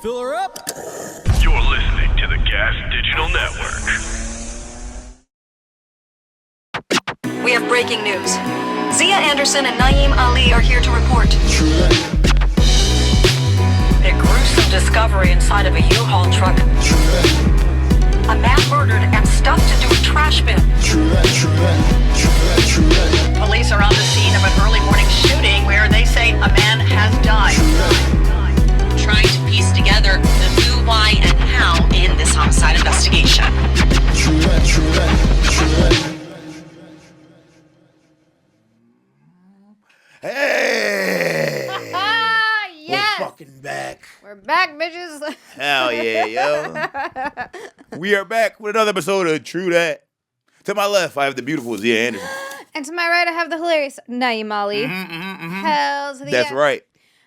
Fill her up. You're listening to the Gas Digital Network. We have breaking news. Zia Anderson and Naeem Ali are here to report. A gruesome discovery inside of a U-Haul truck. A man murdered and stuffed into a trash bin. Police are on the scene of an early morning shooting where they say a man has died. Trying to piece together the who, why, and how in this homicide investigation. Hey! Yes. We're fucking back. We're back, bitches. Hell yeah, yo. We are back with another episode of True Dat. To my left, I have the beautiful Zia Anderson. And to my right, I have the hilarious Naeem Ali. Hells to the That's right.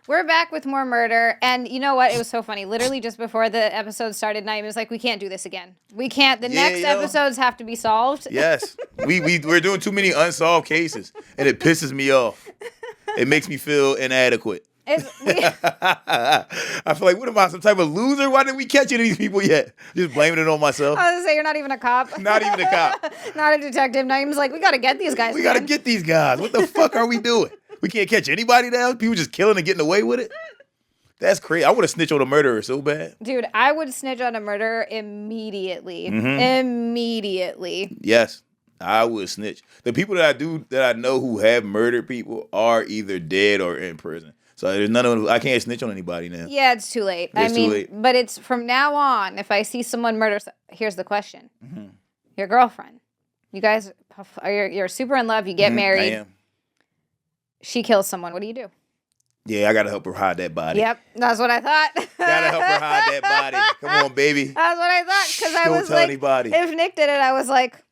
We're back with more murder, and you know what? It was so funny. Literally just before the episode started, Naeem was like, we can't do this again. We can't. The next episodes have to be solved. Yes. We're doing too many unsolved cases, and it pisses me off. It makes me feel inadequate. I feel like, what am I, some type of loser? Why didn't we catch any of these people yet? Just blaming it on myself. I was going to say, you're not even a cop. Not even a cop. Not a detective. Naeem's like, we got to get these guys. We got to get these guys. What the fuck are we doing? We can't catch anybody now? People just killing and getting away with it? That's crazy. I would have snitched on a murderer so bad. Dude, I would snitch on a murderer immediately. Mm-hmm. Immediately. Yes, I would snitch. The people that I know who have murdered people are either dead or in prison. So there's none of them. I can't snitch on anybody now. Yeah, it's too late. Too late. But it's from now on, if I see someone murder, here's the question. Mm-hmm. Your girlfriend. You guys, you're super in love. You get married. I am. She kills someone. What do you do? Yeah, I got to help her hide that body. Yep, that's what I thought. Got to help her hide that body. Come on, baby. That's what I thought. Because I was Don't tell like, anybody. If Nick did it, I was like,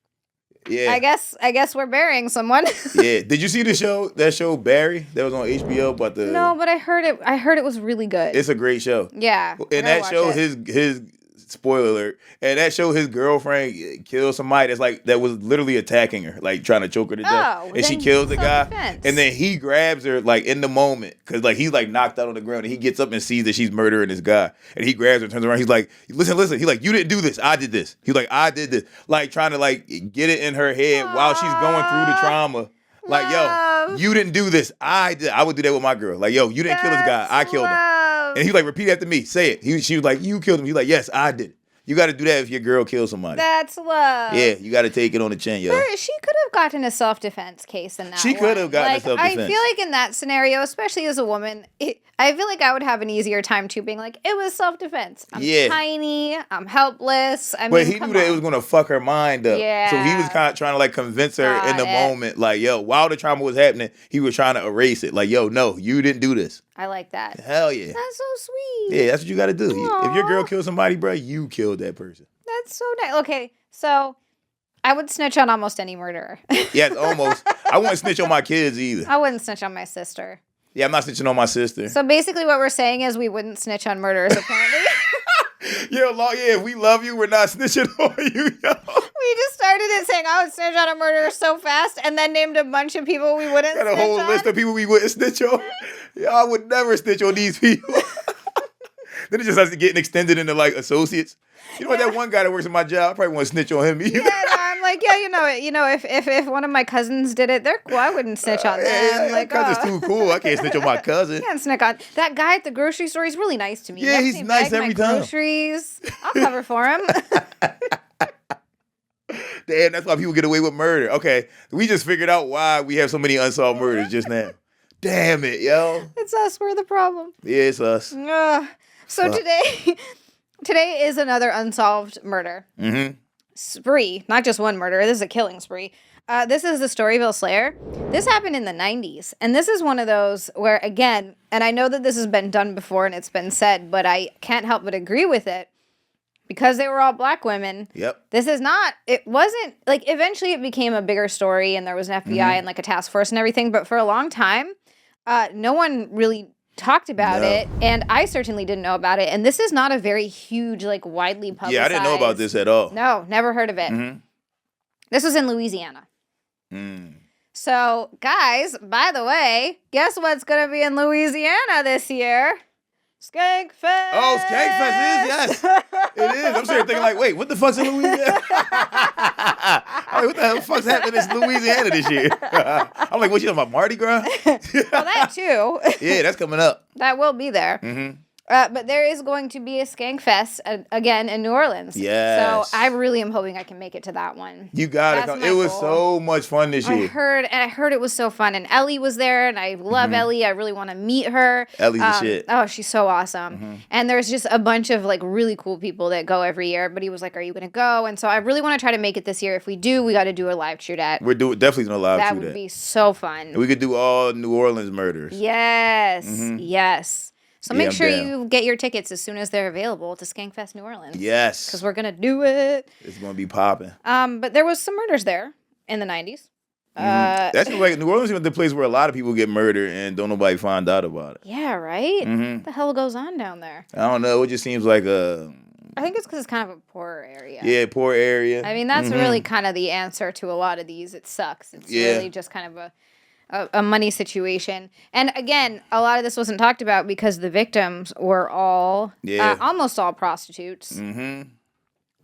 yeah. I guess we're burying someone. Yeah. Did you see that show Barry that was on HBO about the? No, but I heard it was really good. It's a great show. Yeah. And that show, his spoiler alert, and that show his girlfriend killed somebody that was literally attacking her, like trying to choke her to death. And she kills the guy. And then he grabs her like in the moment, because like he's like knocked out on the ground, and he gets up and sees that she's murdering this guy. And he grabs her and turns around. He's like, listen. He's like, you didn't do this. I did this. He's like, I did this. Like trying to like get it in her head while she's going through the trauma. Like, yo, you didn't do this. I did. I would do that with my girl. Like, yo, you didn't kill this guy. I killed him. And he's like, repeat after me. Say it. She was like, you killed him. He's like, yes, I did. You got to do that if your girl kills somebody. That's love. Yeah, you got to take it on the chin, yo. She could have gotten a self-defense case in that She could have gotten a self-defense. I feel like in that scenario, especially as a woman, I feel like I would have an easier time too being like, it was self-defense. I'm tiny. I'm helpless. But he knew that it was going to fuck her mind up. Yeah. So he was kind of trying to like convince her in the moment. Like, yo, while the trauma was happening, he was trying to erase it. Like, yo, no, you didn't do this. I like that. Hell yeah. That's so sweet. Yeah, that's what you got to do. Aww. If your girl kills somebody, bro, you killed that person. That's so nice. Okay, so I would snitch on almost any murderer. Yes, almost. I wouldn't snitch on my kids either. I wouldn't snitch on my sister. Yeah, I'm not snitching on my sister. So basically what we're saying is we wouldn't snitch on murderers, apparently. If we love you, we're not snitching on you, yo. We just started it saying I would snitch on a murderer so fast and then named a bunch of people we wouldn't snitch on. Got a whole list of people we wouldn't snitch on. Yeah, I would never snitch on these people. Then it just has to get extended into like associates. You know what? That one guy that works at my job, I probably won't snitch on him either. Yeah, no, I'm like, if one of my cousins did it, they're cool. I wouldn't snitch on them. Yeah, like, cousin's too cool. I can't snitch on my cousin. I can't snitch on that guy at the grocery store. He's really nice to me. Yeah, he's nice every time. Groceries, I'll cover for him. Damn, that's why people get away with murder. Okay, we just figured out why we have so many unsolved murders just now. Damn it, yo. It's us. We're the problem. Yeah, it's us. So today is another unsolved murder. Mm-hmm. Spree. Not just one murder. This is a killing spree. This is the Storyville Slayer. This happened in the 90s. And this is one of those where, again, and I know that this has been done before and it's been said, but I can't help but agree with it. Because they were all black women. Yep. It wasn't, like, eventually it became a bigger story and there was an FBI and, like, a task force and everything. But for a long time, no one really talked about it, and I certainly didn't know about it. And this is not a very huge, like, widely publicized. Yeah, I didn't know about this at all. No, never heard of it. Mm-hmm. This was in Louisiana. So, guys, by the way, guess what's going to be in Louisiana this year? Skankfest. Oh, Skankfest is, yes. It is. I'm sure thinking like, wait, what the fuck's in Louisiana? I'm like, what the hell the fuck's happening in Louisiana this year? I'm like, what, you talking about Mardi Gras? Well, that too. Yeah, that's coming up. That will be there. Mm-hmm. But there is going to be a Skankfest again in New Orleans. Yes. So I really am hoping I can make it to that one. You gotta come. It was so much fun this year. I heard it was so fun, and Ellie was there, and I love Ellie. I really want to meet her. Ellie's the shit. Oh, she's so awesome. And there's just a bunch of like really cool people that go every year. But he was like, "Are you gonna go?" And so I really want to try to make it this year. If we do, we got to do a live True Dat. We're definitely gonna live True Dat. That would be so fun. And we could do all New Orleans murders. Yes, yes. So make sure down. you get your tickets as soon as they're available to Skankfest New Orleans. Yes. Because we're going to do it. It's going to be popping. But there was some murders there in the 90s. That's like New Orleans is the place where a lot of people get murdered and don't nobody find out about it. Yeah, right? What the hell goes on down there? I don't know. It just seems like a... I think it's because it's kind of a poorer area. Yeah, poor area. I mean, that's really kind of the answer to a lot of these. It sucks. It's really just kind of a money situation. And again, a lot of this wasn't talked about because the victims were all, almost all prostitutes.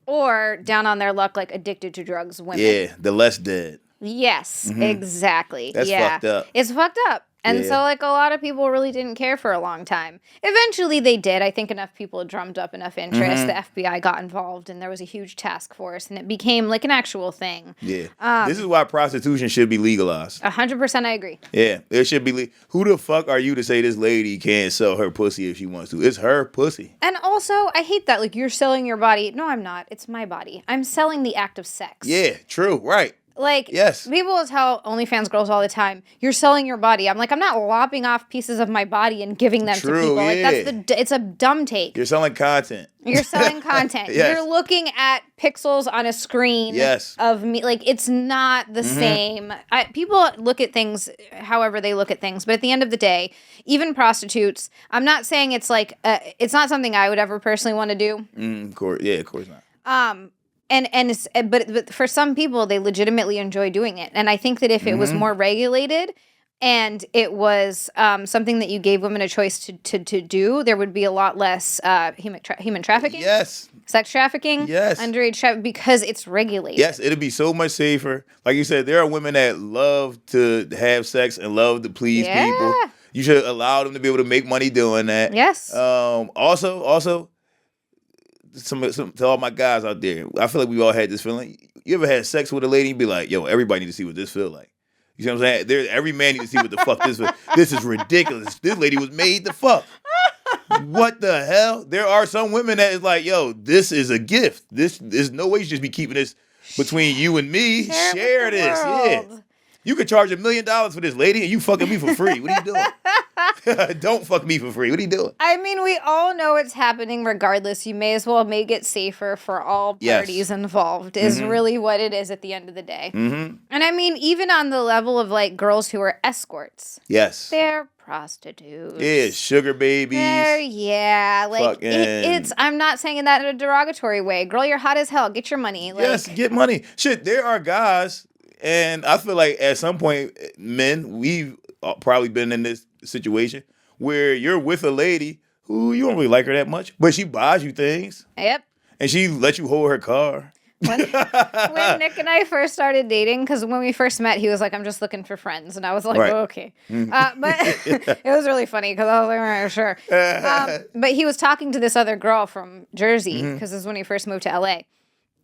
Or down on their luck, like addicted to drugs women. Yeah, the less dead. Yes, exactly. That's fucked up. It's fucked up. And so, like, a lot of people really didn't care for a long time. Eventually, they did. I think enough people drummed up enough interest. The FBI got involved, and there was a huge task force, and it became, like, an actual thing. Yeah. This is why prostitution should be legalized. 100% I agree. Yeah, it should be. Who the fuck are you to say this lady can't sell her pussy if she wants to? It's her pussy. And also, I hate that. Like, you're selling your body. No, I'm not. It's my body. I'm selling the act of sex. Yeah, true, right. Like, yes. People will tell OnlyFans girls all the time, you're selling your body. I'm like, I'm not lopping off pieces of my body and giving them to people. Like, it's a dumb take. You're selling content. You're selling content. Yes. You're looking at pixels on a screen of me. Like, it's not the same. People look at things however they look at things. But at the end of the day, even prostitutes, I'm not saying it's like, it's not something I would ever personally want to do. Of course. Yeah, of course not. But for some people, they legitimately enjoy doing it. And I think that if it was more regulated and it was something that you gave women a choice to do, there would be a lot less human trafficking. Yes. Sex trafficking. Yes. Underage trafficking, because it's regulated. Yes, it'd be so much safer. Like you said, there are women that love to have sex and love to please people. You should allow them to be able to make money doing that. Yes. Also, to all my guys out there, I feel like we all had this feeling. You ever had sex with a lady and be like, yo, everybody need to see what this feel like? You see what I'm saying? Every man needs to see what the fuck this feel. This is ridiculous. This lady was made to fuck. What the hell? There are some women that is like, yo, this is a gift. There's no way you should just be keeping this between you and me. Share this. Yeah. You could charge $1 million for this lady and you fucking me for free. What are you doing? Don't fuck me for free. What are you doing? I mean, we all know it's happening regardless. You may as well make it safer for all parties involved is really what it is at the end of the day. And I mean, even on the level of like girls who are escorts. Yes. They're prostitutes. Yeah, sugar babies. Like it's I'm not saying that in a derogatory way. Girl, you're hot as hell. Get your money. Like, yes, get money. Shit, there are guys, and I feel like at some point, men, we've probably been in this situation where you're with a lady who you don't really like her that much, but she buys you things. Yep. And she lets you hold her car. When Nick and I first started dating, because when we first met, he was like, I'm just looking for friends. And I was like, oh, okay. But it was really funny because I was like, all right, sure. But he was talking to this other girl from Jersey because this is when he first moved to L.A.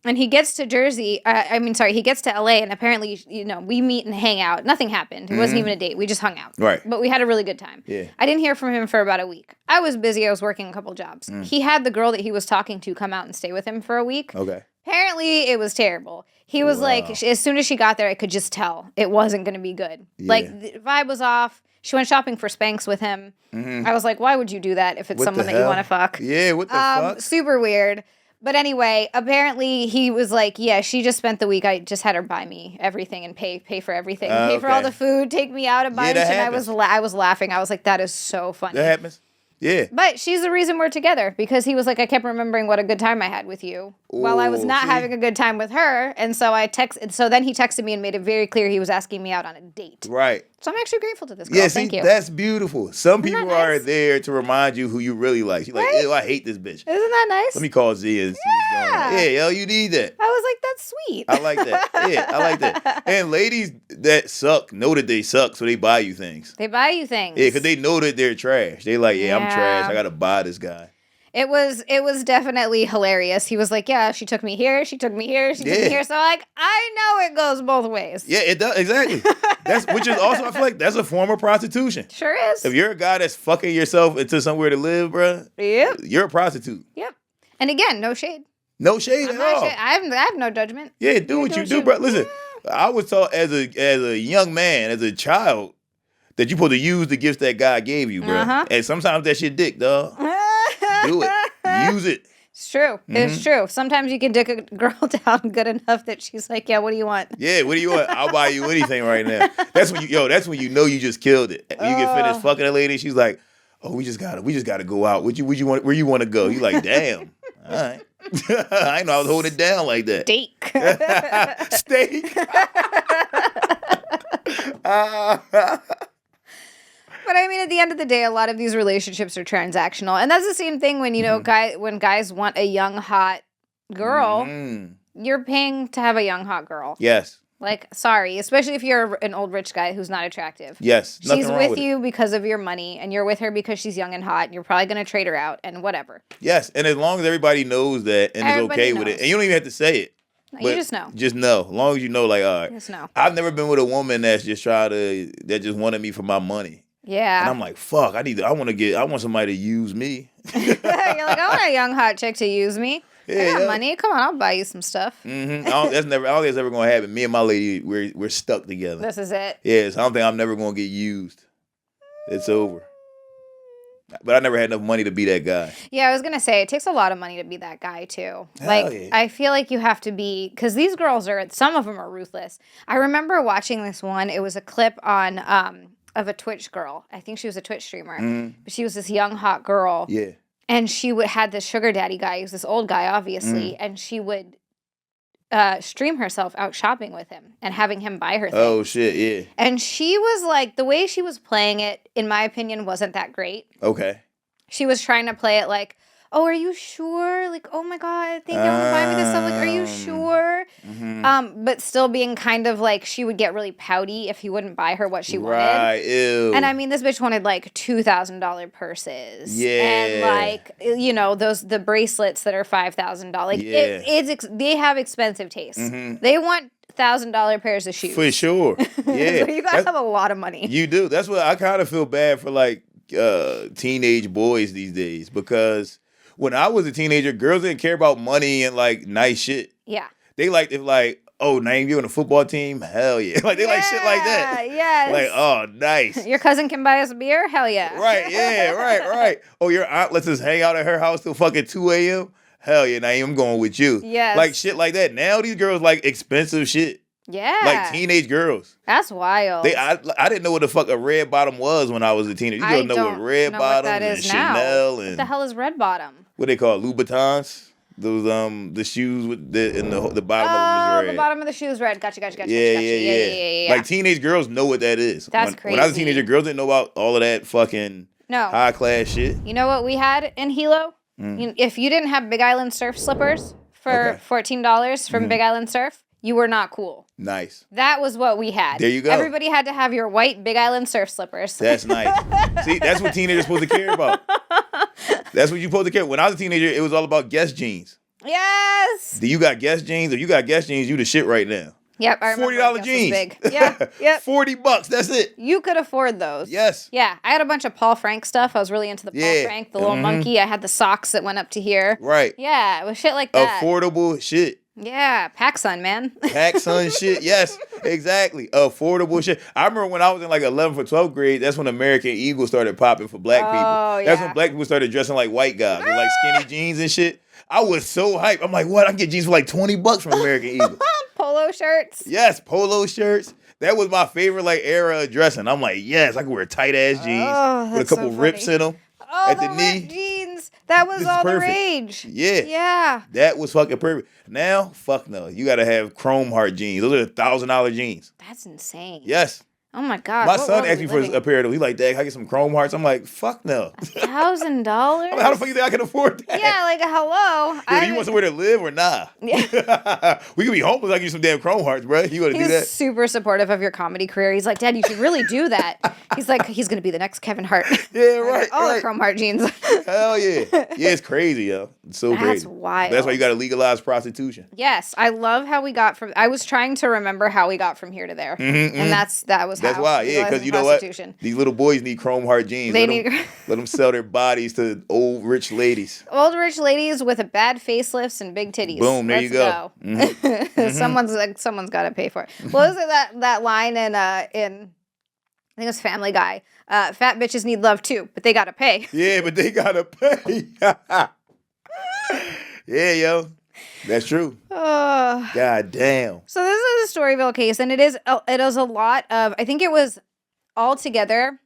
And he gets to he gets to LA, and apparently, we meet and hang out. Nothing happened. It wasn't even a date. We just hung out. Right. But we had a really good time. Yeah. I didn't hear from him for about a week. I was busy. I was working a couple jobs. He had the girl that he was talking to come out and stay with him for a week. Okay. Apparently, it was terrible. He was like, as soon as she got there, I could just tell it wasn't going to be good. Yeah. Like, the vibe was off. She went shopping for Spanx with him. I was like, why would you do that if it's someone that you want to fuck? Yeah, what the fuck? Super weird. But anyway, apparently he was like, yeah, she just spent the week. I just had her buy me everything and pay for everything. Pay for all the food, take me out and buy me. And I was laughing. I was like, that is so funny. That happens. Yeah. But she's the reason we're together because he was like, I kept remembering what a good time I had with you while I was not having a good time with her. And so so then he texted me and made it very clear he was asking me out on a date. Right. So I'm actually grateful to this girl. Thank you. That's beautiful. Some people are there to remind you who you really like. She's like, ew, I hate this bitch. Isn't that nice? Let me call Z and see what's going on. Yeah, yo, you need that. I was like, that's sweet. I like that. Yeah, I like that. And ladies that suck know that they suck, so they buy you things. They buy you things. Yeah, because they know that they're trash. They like, I'm trash. I got to buy this guy. It was definitely hilarious. He was like, yeah, she took me here, she took me here, she took me here. So like, I know it goes both ways. Yeah, it does. Exactly. Which is also, I feel like that's a form of prostitution. Sure is. If you're a guy that's fucking yourself into somewhere to live, bro, you're a prostitute. Yep. And again, no shade. No shade at all. I have no judgment. Yeah, do what you do, bro. Listen, I was taught as a young man, as a child, that you're supposed to use the gifts that God gave you, bro. And sometimes that's your dick, dog. Do it. Use it. It's true. Mm-hmm. It's true. Sometimes you can dick a girl down good enough that she's like, yeah, what do you want? Yeah, what do you want? I'll buy you anything right now. That's when you know you just killed it. When you get finished fucking a lady, she's like, oh, we just gotta go out. Where you want to go? You like, damn. All right. I know I was holding it down like that. Steak. Steak. But I mean, at the end of the day, a lot of these relationships are transactional, and that's the same thing when when guys want a young hot girl, you're paying to have a young hot girl. Yes. Like, sorry, especially if you're an old rich guy who's not attractive. Yes. She's with you because of your money, and you're with her because she's young and hot, and you're probably going to trade her out, and whatever. Yes, and as long as everybody knows that and is okay with it, and you don't even have to say it. You just know. Just know. As long as you know, like, all right. Just know. I've never been with a woman that just wanted me for my money. Yeah. And I'm like, fuck, I want somebody to use me. You're like, I want a young hot chick to use me. Yeah, I got money. Come on, I'll buy you some stuff. Mm-hmm. I don't think that's ever gonna happen. Me and my lady, we're stuck together. This is it. Yeah, so I don't think I'm never gonna get used. It's over. But I never had enough money to be that guy. Yeah, I was gonna say it takes a lot of money to be that guy too. I feel like you have to be, because these girls some of them are ruthless. I remember watching this one. It was a clip on of a Twitch girl. I think she was a Twitch streamer, but she was this young hot girl. Yeah. And she had this sugar daddy guy. He was this old guy, obviously, and she would stream herself out shopping with him and having him buy her things. Oh, shit, yeah. And she was like, the way she was playing it, in my opinion, wasn't that great. Okay. She was trying to play it like, oh, are you sure? Like, oh my God, thank you for buying me this stuff. Like, are you sure? Mm-hmm. But still being kind of like, she would get really pouty if he wouldn't buy her what she wanted. Right, ew. And I mean, this bitch wanted like $2,000 purses. Yeah. And like, the bracelets that are $5,000. Like, they have expensive taste. Mm-hmm. They want $1,000 pairs of shoes. For sure. Yeah. So you gotta have a lot of money. You do. That's what I kind of feel bad for, like, teenage boys these days, because when I was a teenager, girls didn't care about money and like nice shit. Yeah. They liked if like, oh, name you on a football team? Hell yeah. Like they like shit like that. Yes. Like, oh, nice. Your cousin can buy us a beer? Hell yeah. Right, yeah, right. Oh, your aunt lets us hang out at her house till fucking 2 a.m.? Hell yeah, Naeem, I'm going with you. Yes. Like shit like that. Now these girls like expensive shit. Yeah. Like teenage girls. That's wild. I didn't know what the fuck a red bottom was when I was a teenager. You girls know what red bottoms and Chanel and what the hell is red bottom? What they call Louboutins? Those the shoes with the bottom of them is red. The bottom of the shoe is red. Gotcha. Yeah. Like teenage girls know what that is. That's crazy. When I was a teenager, girls didn't know about all of that fucking high class shit. You know what we had in Hilo? If you didn't have Big Island surf slippers for $14 from Big Island Surf, you were not cool. Nice. That was what we had. There you go. Everybody had to have your white Big Island surf slippers. That's nice. See, that's what teenagers are supposed to care about. That's what you're supposed to care. When I was a teenager, it was all about Guess jeans. Yes. Do you got Guess jeans? If you got Guess jeans, you the shit right now. Yep, I remember. $40 jeans. Big. Yeah, yep. $40. That's it. You could afford those. Yes. Yeah, I had a bunch of Paul Frank stuff. I was really into the Paul Frank, the little monkey. I had the socks that went up to here. Right. Yeah, it was shit like that. Affordable shit. Yeah, PacSun, man. PacSun shit. Yes, exactly. Affordable shit. I remember when I was in like 11th or 12th grade, that's when American Eagle started popping for black people. That's when black people started dressing like white guys with like skinny jeans and shit. I was so hyped. I'm like, what? I can get jeans for like $20 from American Eagle. Polo shirts. Yes, polo shirts. That was my favorite like era of dressing. I'm like, yes, I can wear tight ass jeans with a couple rips in them. at the knee. Jeans. That was all the rage. Yeah. Yeah. That was fucking perfect. Now, fuck no. You got to have chrome heart jeans. Those are $1,000 jeans. That's insane. Yes. Oh my God. My son asked me for a pair of those. He like, Dad, can I get some chrome hearts? I'm like, fuck no. $1,000? How the fuck you think I can afford that? Yeah, like, hello. Yeah, you want somewhere to live or nah? Yeah. We could be homeless. I give you some damn chrome hearts, bro. You want to do that? He's super supportive of your comedy career. He's like, Dad, you should really do that. He's like, he's going to be the next Kevin Hart. Yeah, right. All the chrome heart jeans. Hell yeah. Yeah, it's crazy, yo. It's so crazy. That's wild. That's why you got to legalize prostitution. Yes. I love how we got from, I was trying to remember how we got from here to there. And that's why, yeah, because you know what? These little boys need chrome heart jeans. Let them sell their bodies to old rich ladies. Old rich ladies with a bad facelifts and big titties. Boom, there you go. Someone's got to pay for it. What was it that line in I think it was Family Guy? Fat bitches need love too, but they got to pay. Yeah, but they got to pay. Yeah, yo. That's true. God damn. So this is a Storyville case, and it is a lot of, I think it was altogether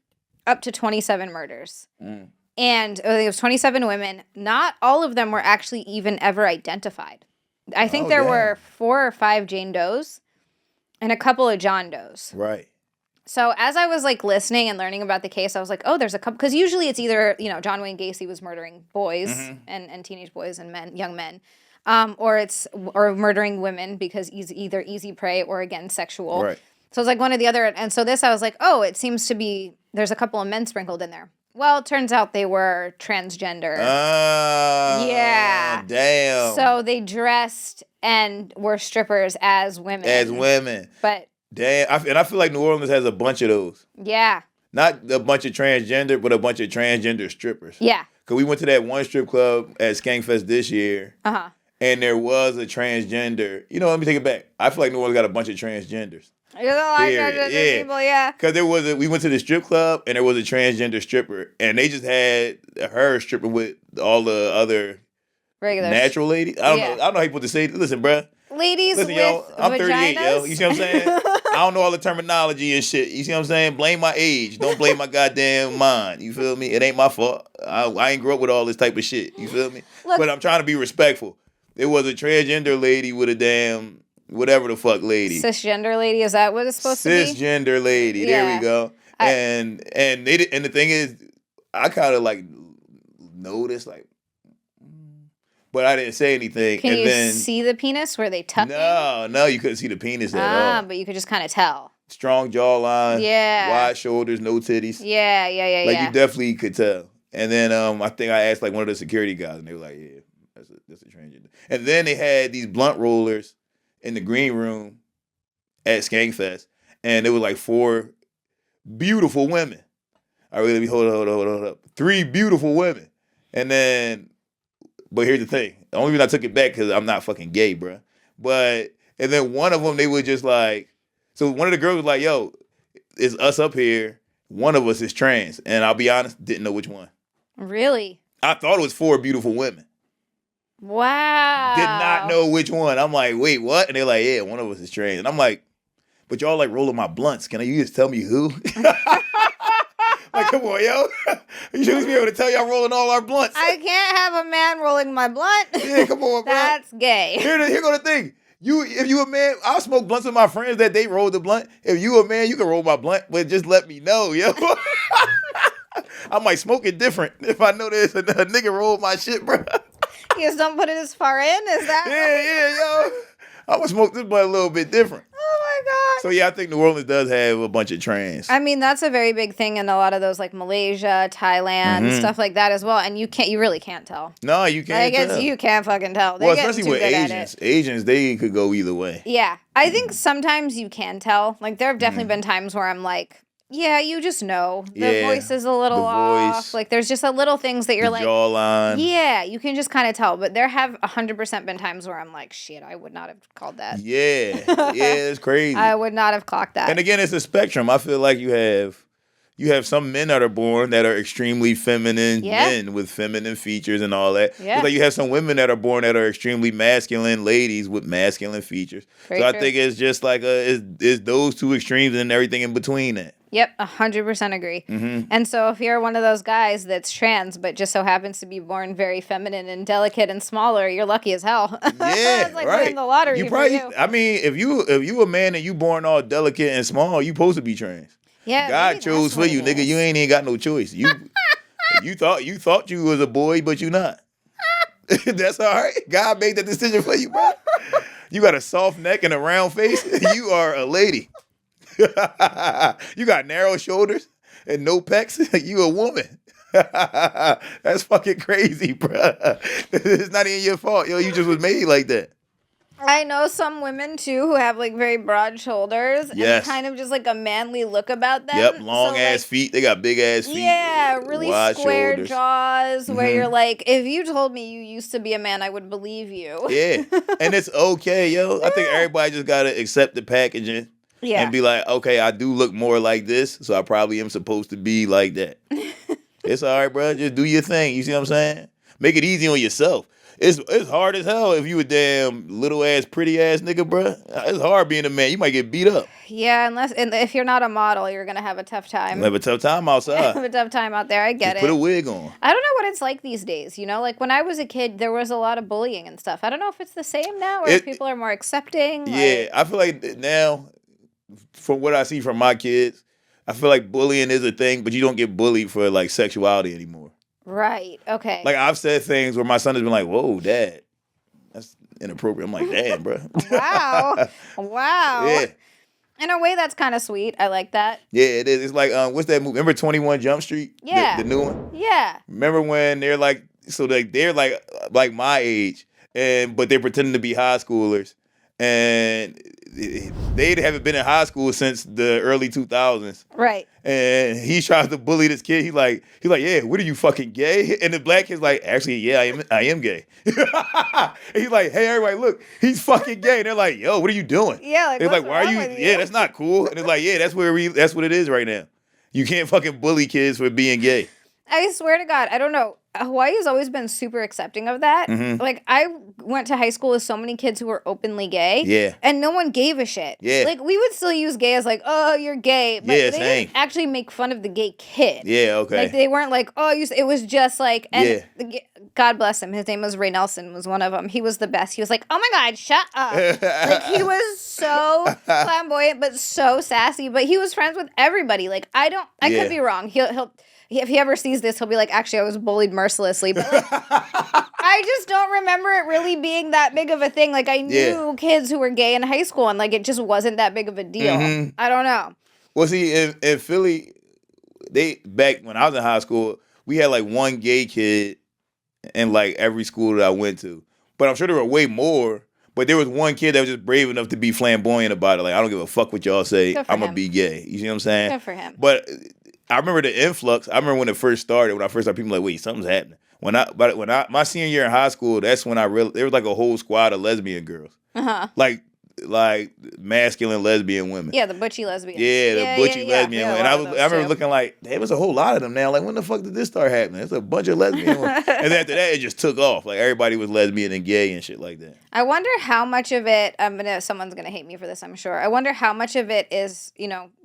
up to 27 murders. And I think it was 27 women. Not all of them were actually even ever identified. I think there were 4 or 5 Jane Does and a couple of John Does. Right. So as I was like listening and learning about the case, I was like, oh, there's a couple, because usually it's either, John Wayne Gacy was murdering boys and teenage boys and young men. Or murdering women because he's either easy prey or, again, sexual. Right. So it's like one or the other. And so this, I was like, oh, it seems to be, there's a couple of men sprinkled in there. Well, it turns out they were transgender. Yeah. Damn. So they dressed and were strippers as women. But. Damn. I feel like New Orleans has a bunch of those. Yeah. Not a bunch of transgender, but a bunch of transgender strippers. Yeah. Because we went to that one strip club at Skankfest this year. Uh-huh. And there was a transgender. Let me take it back. I feel like New Orleans got a bunch of transgenders. There's a lot of transgender people, yeah. Because we went to the strip club and there was a transgender stripper, and they just had her stripping with all the other regular natural ladies. I don't know how you put to say. Listen, bruh. Ladies with yo, I'm vaginas. 38, yo. You see what I'm saying? I don't know all the terminology and shit. You see what I'm saying? Blame my age. Don't blame my goddamn mind. You feel me? It ain't my fault. I ain't grew up with all this type of shit. You feel me? Look, but I'm trying to be respectful. It was a transgender lady with a damn whatever the fuck lady. Cisgender lady, is that what it's supposed to be? Cisgender lady. Yeah. There we go. And the thing is, I kind of like noticed like, but I didn't say anything. Can you see the penis? Were they tucking? No, you couldn't see the penis at all. But you could just kind of tell. Strong jawline. Yeah. Wide shoulders, no titties. Yeah. Like you definitely could tell. And then I think I asked like one of the security guys, and they were like, "Yeah, that's a transgender." And then they had these blunt rollers in the green room at Skankfest, and there was like 4 beautiful women. All right, let me hold up. 3 beautiful women, and then. But here's the thing. The only reason I took it back because I'm not fucking gay, bro. And then one of them, they were just like, so one of the girls was like, yo, it's us up here. One of us is trans. And I'll be honest, didn't know which one. Really? I thought it was 4 beautiful women. Wow. Did not know which one. I'm like, wait, what? And they're like, yeah, one of us is trans. And I'm like, but y'all like rolling my blunts. Can you just tell me who? Like, come on, yo. You should be able to tell y'all rolling all our blunts. I can't have a man rolling my blunt. Yeah, come on, bro. That's gay. Here go the thing. If you a man, I'll smoke blunts with my friends that they roll the blunt. If you a man, you can roll my blunt, but just let me know, yo. I might smoke it different if I know there's a nigga roll my shit, bro. You just don't put it as far in? Is that? Yeah, yo. I'm going to smoke this blunt a little bit different. Oh, my God. So, yeah, I think New Orleans does have a bunch of trans. I mean, that's a very big thing in a lot of those, like, Malaysia, Thailand, stuff like that as well. And you really can't tell. No, you can't tell. You can't fucking tell. Well, especially with Asians. Asians, they could go either way. Yeah. I think sometimes you can tell. Like, there have definitely been times where I'm like, yeah, you just know. The voice is a little off. Like, there's just a little things that you're like. Jawline. Yeah, you can just kind of tell. But there have 100% been times where I'm like, shit, I would not have called that. Yeah. Yeah, it's crazy. I would not have clocked that. And again, it's a spectrum. I feel like you have some men that are born that are extremely feminine men with feminine features and all that. Yeah. It's like you have some women that are born that are extremely masculine ladies with masculine features. Very true. I think it's just like it's those two extremes and everything in between that. Yep, 100% agree. And so if you're one of those guys that's trans but just so happens to be born very feminine and delicate and smaller, you're lucky as hell. Yeah, it's like right. winning the lottery You probably, for you. I mean, if you a man and you born all delicate and small, you supposed to be trans. Yeah, God chose for you, nigga. You ain't even got no choice. You thought you was a boy, but you not. That's all right. God made that decision for you, bro. You got a soft neck and a round face. You are a lady. You got narrow shoulders and no pecs. You a woman. That's fucking crazy, bro. It's not even your fault. Yo, you just was made like that. I know some women too who have like very broad shoulders and kind of just like a manly look about them. Yep, long ass feet. They got big ass feet. Yeah, really square shoulders. Jaws where you're like, if you told me you used to be a man, I would believe you. Yeah, and it's okay, yo. I think everybody just gotta accept the packaging and be like, okay, I do look more like this, so I probably am supposed to be like that. It's all right, bro. Just do your thing. You see what I'm saying? Make it easy on yourself. It's hard as hell if you a damn little ass pretty ass nigga, bro. It's hard being a man. You might get beat up. Yeah, and if you're not a model, you're gonna have a tough time. You have a tough time outside. Have a tough time out there. I get it. Put a wig on. I don't know what it's like these days. You know, like when I was a kid, there was a lot of bullying and stuff. I don't know if it's the same now or if people are more accepting. Yeah, I feel like now, from what I see from my kids, I feel like bullying is a thing, but you don't get bullied for like sexuality anymore. Right. Okay. Like I've said things where my son has been like, "Whoa, Dad, that's inappropriate." I'm like, "Damn, bro." Wow. Wow. Yeah. In a way, that's kind of sweet. I like that. Yeah, it is. It's like, what's that movie? Remember 21 Jump Street? Yeah. The new one? Yeah. Remember when they're like, so they're like my age, but they're pretending to be high schoolers, and they haven't been in high school since the early 2000s. Right. And he tries to bully this kid. He's like, yeah, what are you, fucking gay? And the black kid's like, actually, yeah, I am gay. And he's like, hey, everybody, look, he's fucking gay. And they're like, yo, what are you doing? Yeah, like, they're like, why are you? Yeah, that's not cool. And it's like, yeah, that's what it is right now. You can't fucking bully kids for being gay. I swear to God, I don't know. Hawaii has always been super accepting of that. Like, I went to high school with so many kids who were openly gay. Yeah. And no one gave a shit. Yeah. Like, we would still use gay as like, oh, you're gay. But they didn't actually make fun of the gay kid. Yeah, okay. Like, they weren't like, oh, it was just like, and God bless him. His name was Ray Nelson, was one of them. He was the best. He was like, oh my God, shut up. Like, he was so flamboyant, but so sassy. But he was friends with everybody. Like, I could be wrong. He'll if he ever sees this, he'll be like, actually, I was bullied mercilessly. But like, I just don't remember it really being that big of a thing. Like, I knew kids who were gay in high school, and like, it just wasn't that big of a deal. I don't know. Well, see, in Philly, back when I was in high school, we had like one gay kid in like every school that I went to. But I'm sure there were way more. But there was one kid that was just brave enough to be flamboyant about it. Like, I don't give a fuck what y'all say. I'm going to be gay. You see what I'm saying? Good for him. But I remember the influx. I remember when it first started, when I first started, people were like, wait, something's happening. When my senior year in high school, that's when there was like a whole squad of lesbian girls. Like masculine lesbian women. Yeah, the butchy lesbians. Yeah, the butchy lesbian women. And I remember looking like, there was a whole lot of them now. Like, when the fuck did this start happening? It's a bunch of lesbian women. And then after that, it just took off. Like, everybody was lesbian and gay and shit like that. I wonder how much of it, someone's going to hate me for this, I'm sure. I wonder how much of it is,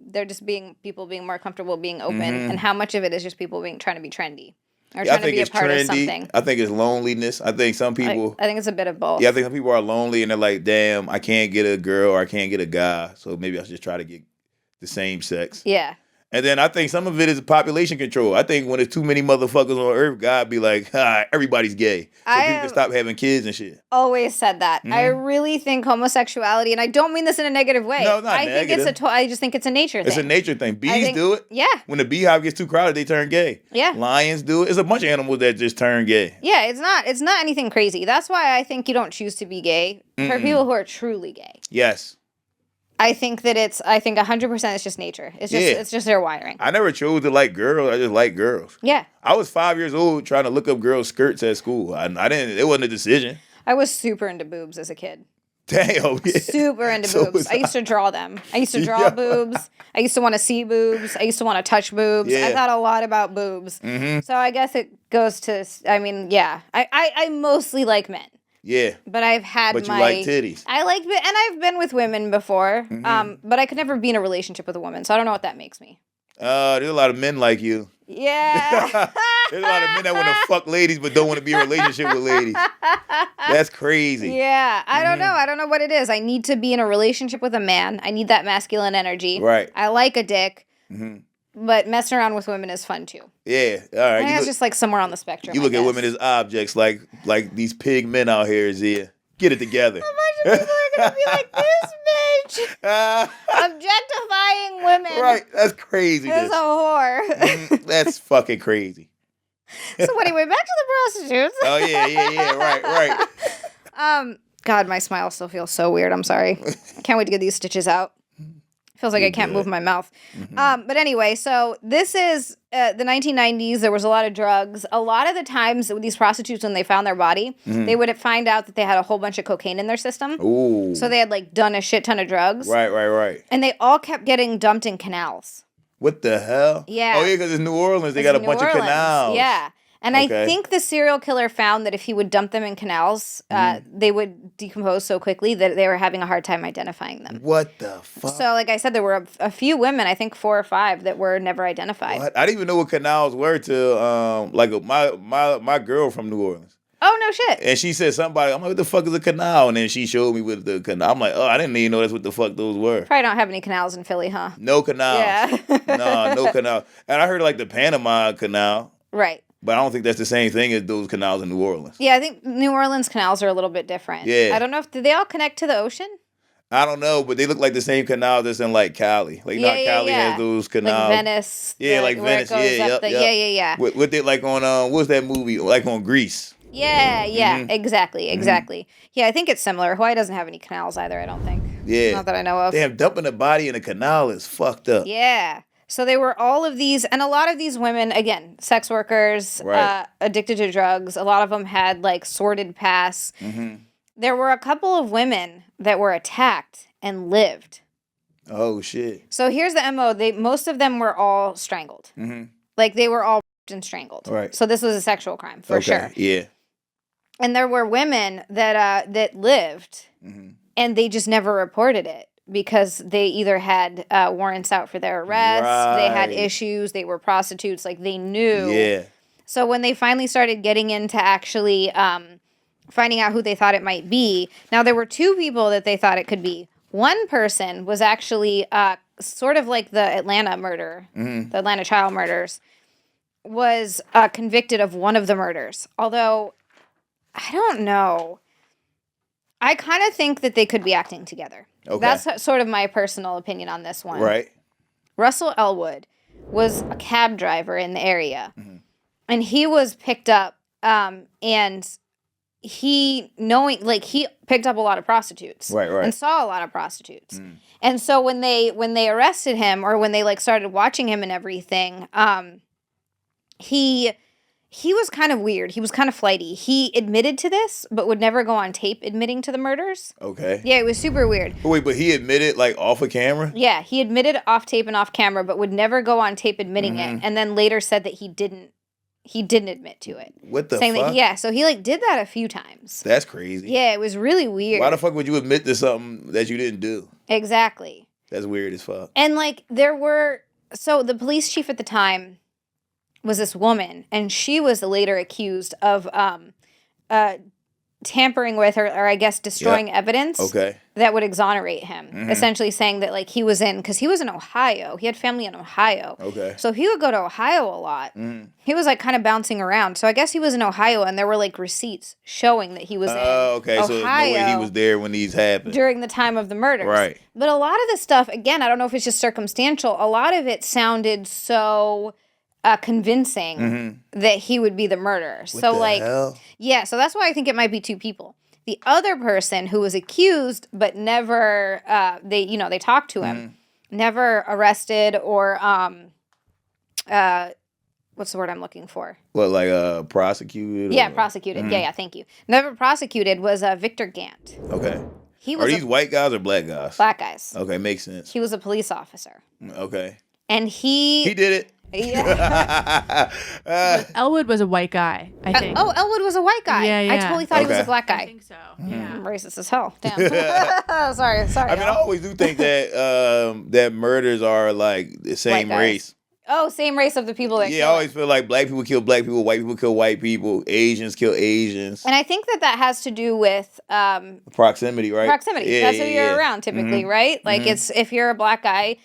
they're just people being more comfortable being open, and how much of it is just people trying to be trendy. Or trying to be a part of something. I think it's loneliness. I think some people... I think it's a bit of both. Yeah, I think some people are lonely and they're like, damn, I can't get a girl or I can't get a guy. So maybe I should just try to get the same sex. Yeah. And then I think some of it is population control. I think when there's too many motherfuckers on Earth, God be like, everybody's gay. So people can stop having kids and shit. Always said that. I really think homosexuality, and I don't mean this in a negative way. No, not negative. I just think it's a nature thing. It's a nature thing. Bees do it. Yeah. When the beehive gets too crowded, they turn gay. Yeah. Lions do it. It's a bunch of animals that just turn gay. Yeah, it's not anything crazy. That's why I think you don't choose to be gay for people who are truly gay. Yes. I think 100% it's just nature. It's just their wiring. I never chose to like girls. I just like girls. Yeah. I was 5 years old trying to look up girls' skirts at school. I didn't. It wasn't a decision. I was super into boobs as a kid. Damn. Yeah. Super into boobs. I used to draw them. I used to draw boobs. I used to want to see boobs. I used to want to touch boobs. Yeah. I thought a lot about boobs. So I guess it goes to. I mostly like men. Yeah. But I've had you like titties. I like, and I've been with women before, but I could never be in a relationship with a woman, so I don't know what that makes me. There's a lot of men like you. Yeah. There's a lot of men that want to fuck ladies but don't want to be in a relationship with ladies. That's crazy. Yeah. I don't know. I don't know what it is. I need to be in a relationship with a man. I need that masculine energy. Right. I like a dick. Mm-hmm. But messing around with women is fun too. Yeah. All right. I think it's just like somewhere on the spectrum. You look at women as objects, like these pig men out here, Zia. Get it together. How much people are gonna be like this bitch objectifying women? Right. That's crazy. This is a whore. That's fucking crazy. So anyway, back to the prostitutes. Oh yeah. Right. God, my smile still feels so weird. I'm sorry. I can't wait to get these stitches out. Feels like I can't move my mouth. But anyway, so this is the 1990s. There was a lot of drugs. A lot of the times, these prostitutes, when they found their body, they would find out that they had a whole bunch of cocaine in their system. Ooh. So they had like done a shit ton of drugs. Right. And they all kept getting dumped in canals. What the hell? Yeah. Oh yeah, because it's New Orleans. They got a bunch of canals. Yeah. And I think the serial killer found that if he would dump them in canals, they would decompose so quickly that they were having a hard time identifying them. What the fuck? So, like I said, there were a few women, I think 4 or 5, that were never identified. What? I didn't even know what canals were till my girl from New Orleans. Oh, no shit. And she said somebody, I'm like, what the fuck is a canal? And then she showed me what the canal. I'm like, oh, I didn't even know that's what the fuck those were. Probably don't have any canals in Philly, huh? No canals. Yeah. No canal. And I heard like the Panama Canal. Right. But I don't think that's the same thing as those canals in New Orleans. Yeah, I think New Orleans canals are a little bit different. Yeah. I don't know do they all connect to the ocean? I don't know, but they look like the same canals that's in like Cali. Like Cali has those canals. Like Venice. Yeah, like Venice. Yeah. What they like on what's that movie? Like on Grease. Yeah, exactly. Yeah, I think it's similar. Hawaii doesn't have any canals either, I don't think. Yeah. Not that I know of. Damn, dumping a body in a canal is fucked up. Yeah. So they were all of these, and a lot of these women, again, sex workers, addicted to drugs. A lot of them had like sordid pasts. There were a couple of women that were attacked and lived. Oh shit! So here's the MO. Most of them were all strangled. Like they were all raped and strangled. Right. So this was a sexual crime for sure. Yeah. And there were women that lived, and they just never reported it. Because they either had warrants out for their arrests, they had issues, they were prostitutes, like they knew. Yeah. So when they finally started getting into actually finding out who they thought it might be, now there were 2 people that they thought it could be. One person was actually sort of like the Atlanta murder, the Atlanta child murders, was convicted of one of the murders. Although, I don't know. I kind of think that they could be acting together. Okay. That's sort of my personal opinion on this one. Right. Russell Elwood was a cab driver in the area. And he was picked up and he picked up a lot of prostitutes. Right. And saw a lot of prostitutes. And so when they arrested him or when they like started watching him and everything, he was kind of weird. He was kind of flighty. He admitted to this, but would never go on tape admitting to the murders. Okay. Yeah, it was super weird. But he admitted like off of camera? Yeah, he admitted off tape and off camera, but would never go on tape admitting it. And then later said that he didn't admit to it. What the fuck? So he like did that a few times. That's crazy. Yeah, it was really weird. Why the fuck would you admit to something that you didn't do? Exactly. That's weird as fuck. And like so the police chief at the time was this woman, and she was later accused of tampering with or I guess destroying evidence that would exonerate him. Essentially saying that like he was in Ohio. He had family in Ohio. Okay. So he would go to Ohio a lot. He was like kind of bouncing around. So I guess he was in Ohio and there were like receipts showing that he was in Ohio. So there's no way he was there when these happened. During the time of the murders. Right. But a lot of the stuff, again, I don't know if it's just circumstantial, a lot of it sounded so convincing that he would be the murderer. So like, hell? Yeah, so that's why I think it might be 2 people. The other person who was accused but never, they talked to him, never arrested or, what's the word I'm looking for? What, like prosecuted? Yeah, prosecuted. Yeah, thank you. Never prosecuted was Victor Gant. Okay. Are these white guys or black guys? Black guys. Okay, makes sense. He was a police officer. Okay. And he did it. Yeah. Elwood was a white guy, I think. Elwood was a white guy. Yeah. I totally thought he was a black guy. I think so. Yeah. I'm racist as hell. Damn. Sorry. I mean, I always do think that that murders are like the same race. Oh, same race of the people that Yeah, kill I always it. feel like black people kill black people, white people kill white people, Asians kill Asians. And I think that has to do with Proximity, right? proximity. Yeah, That's who yeah, you're yeah. around typically, right? Like it's if you're a black guy,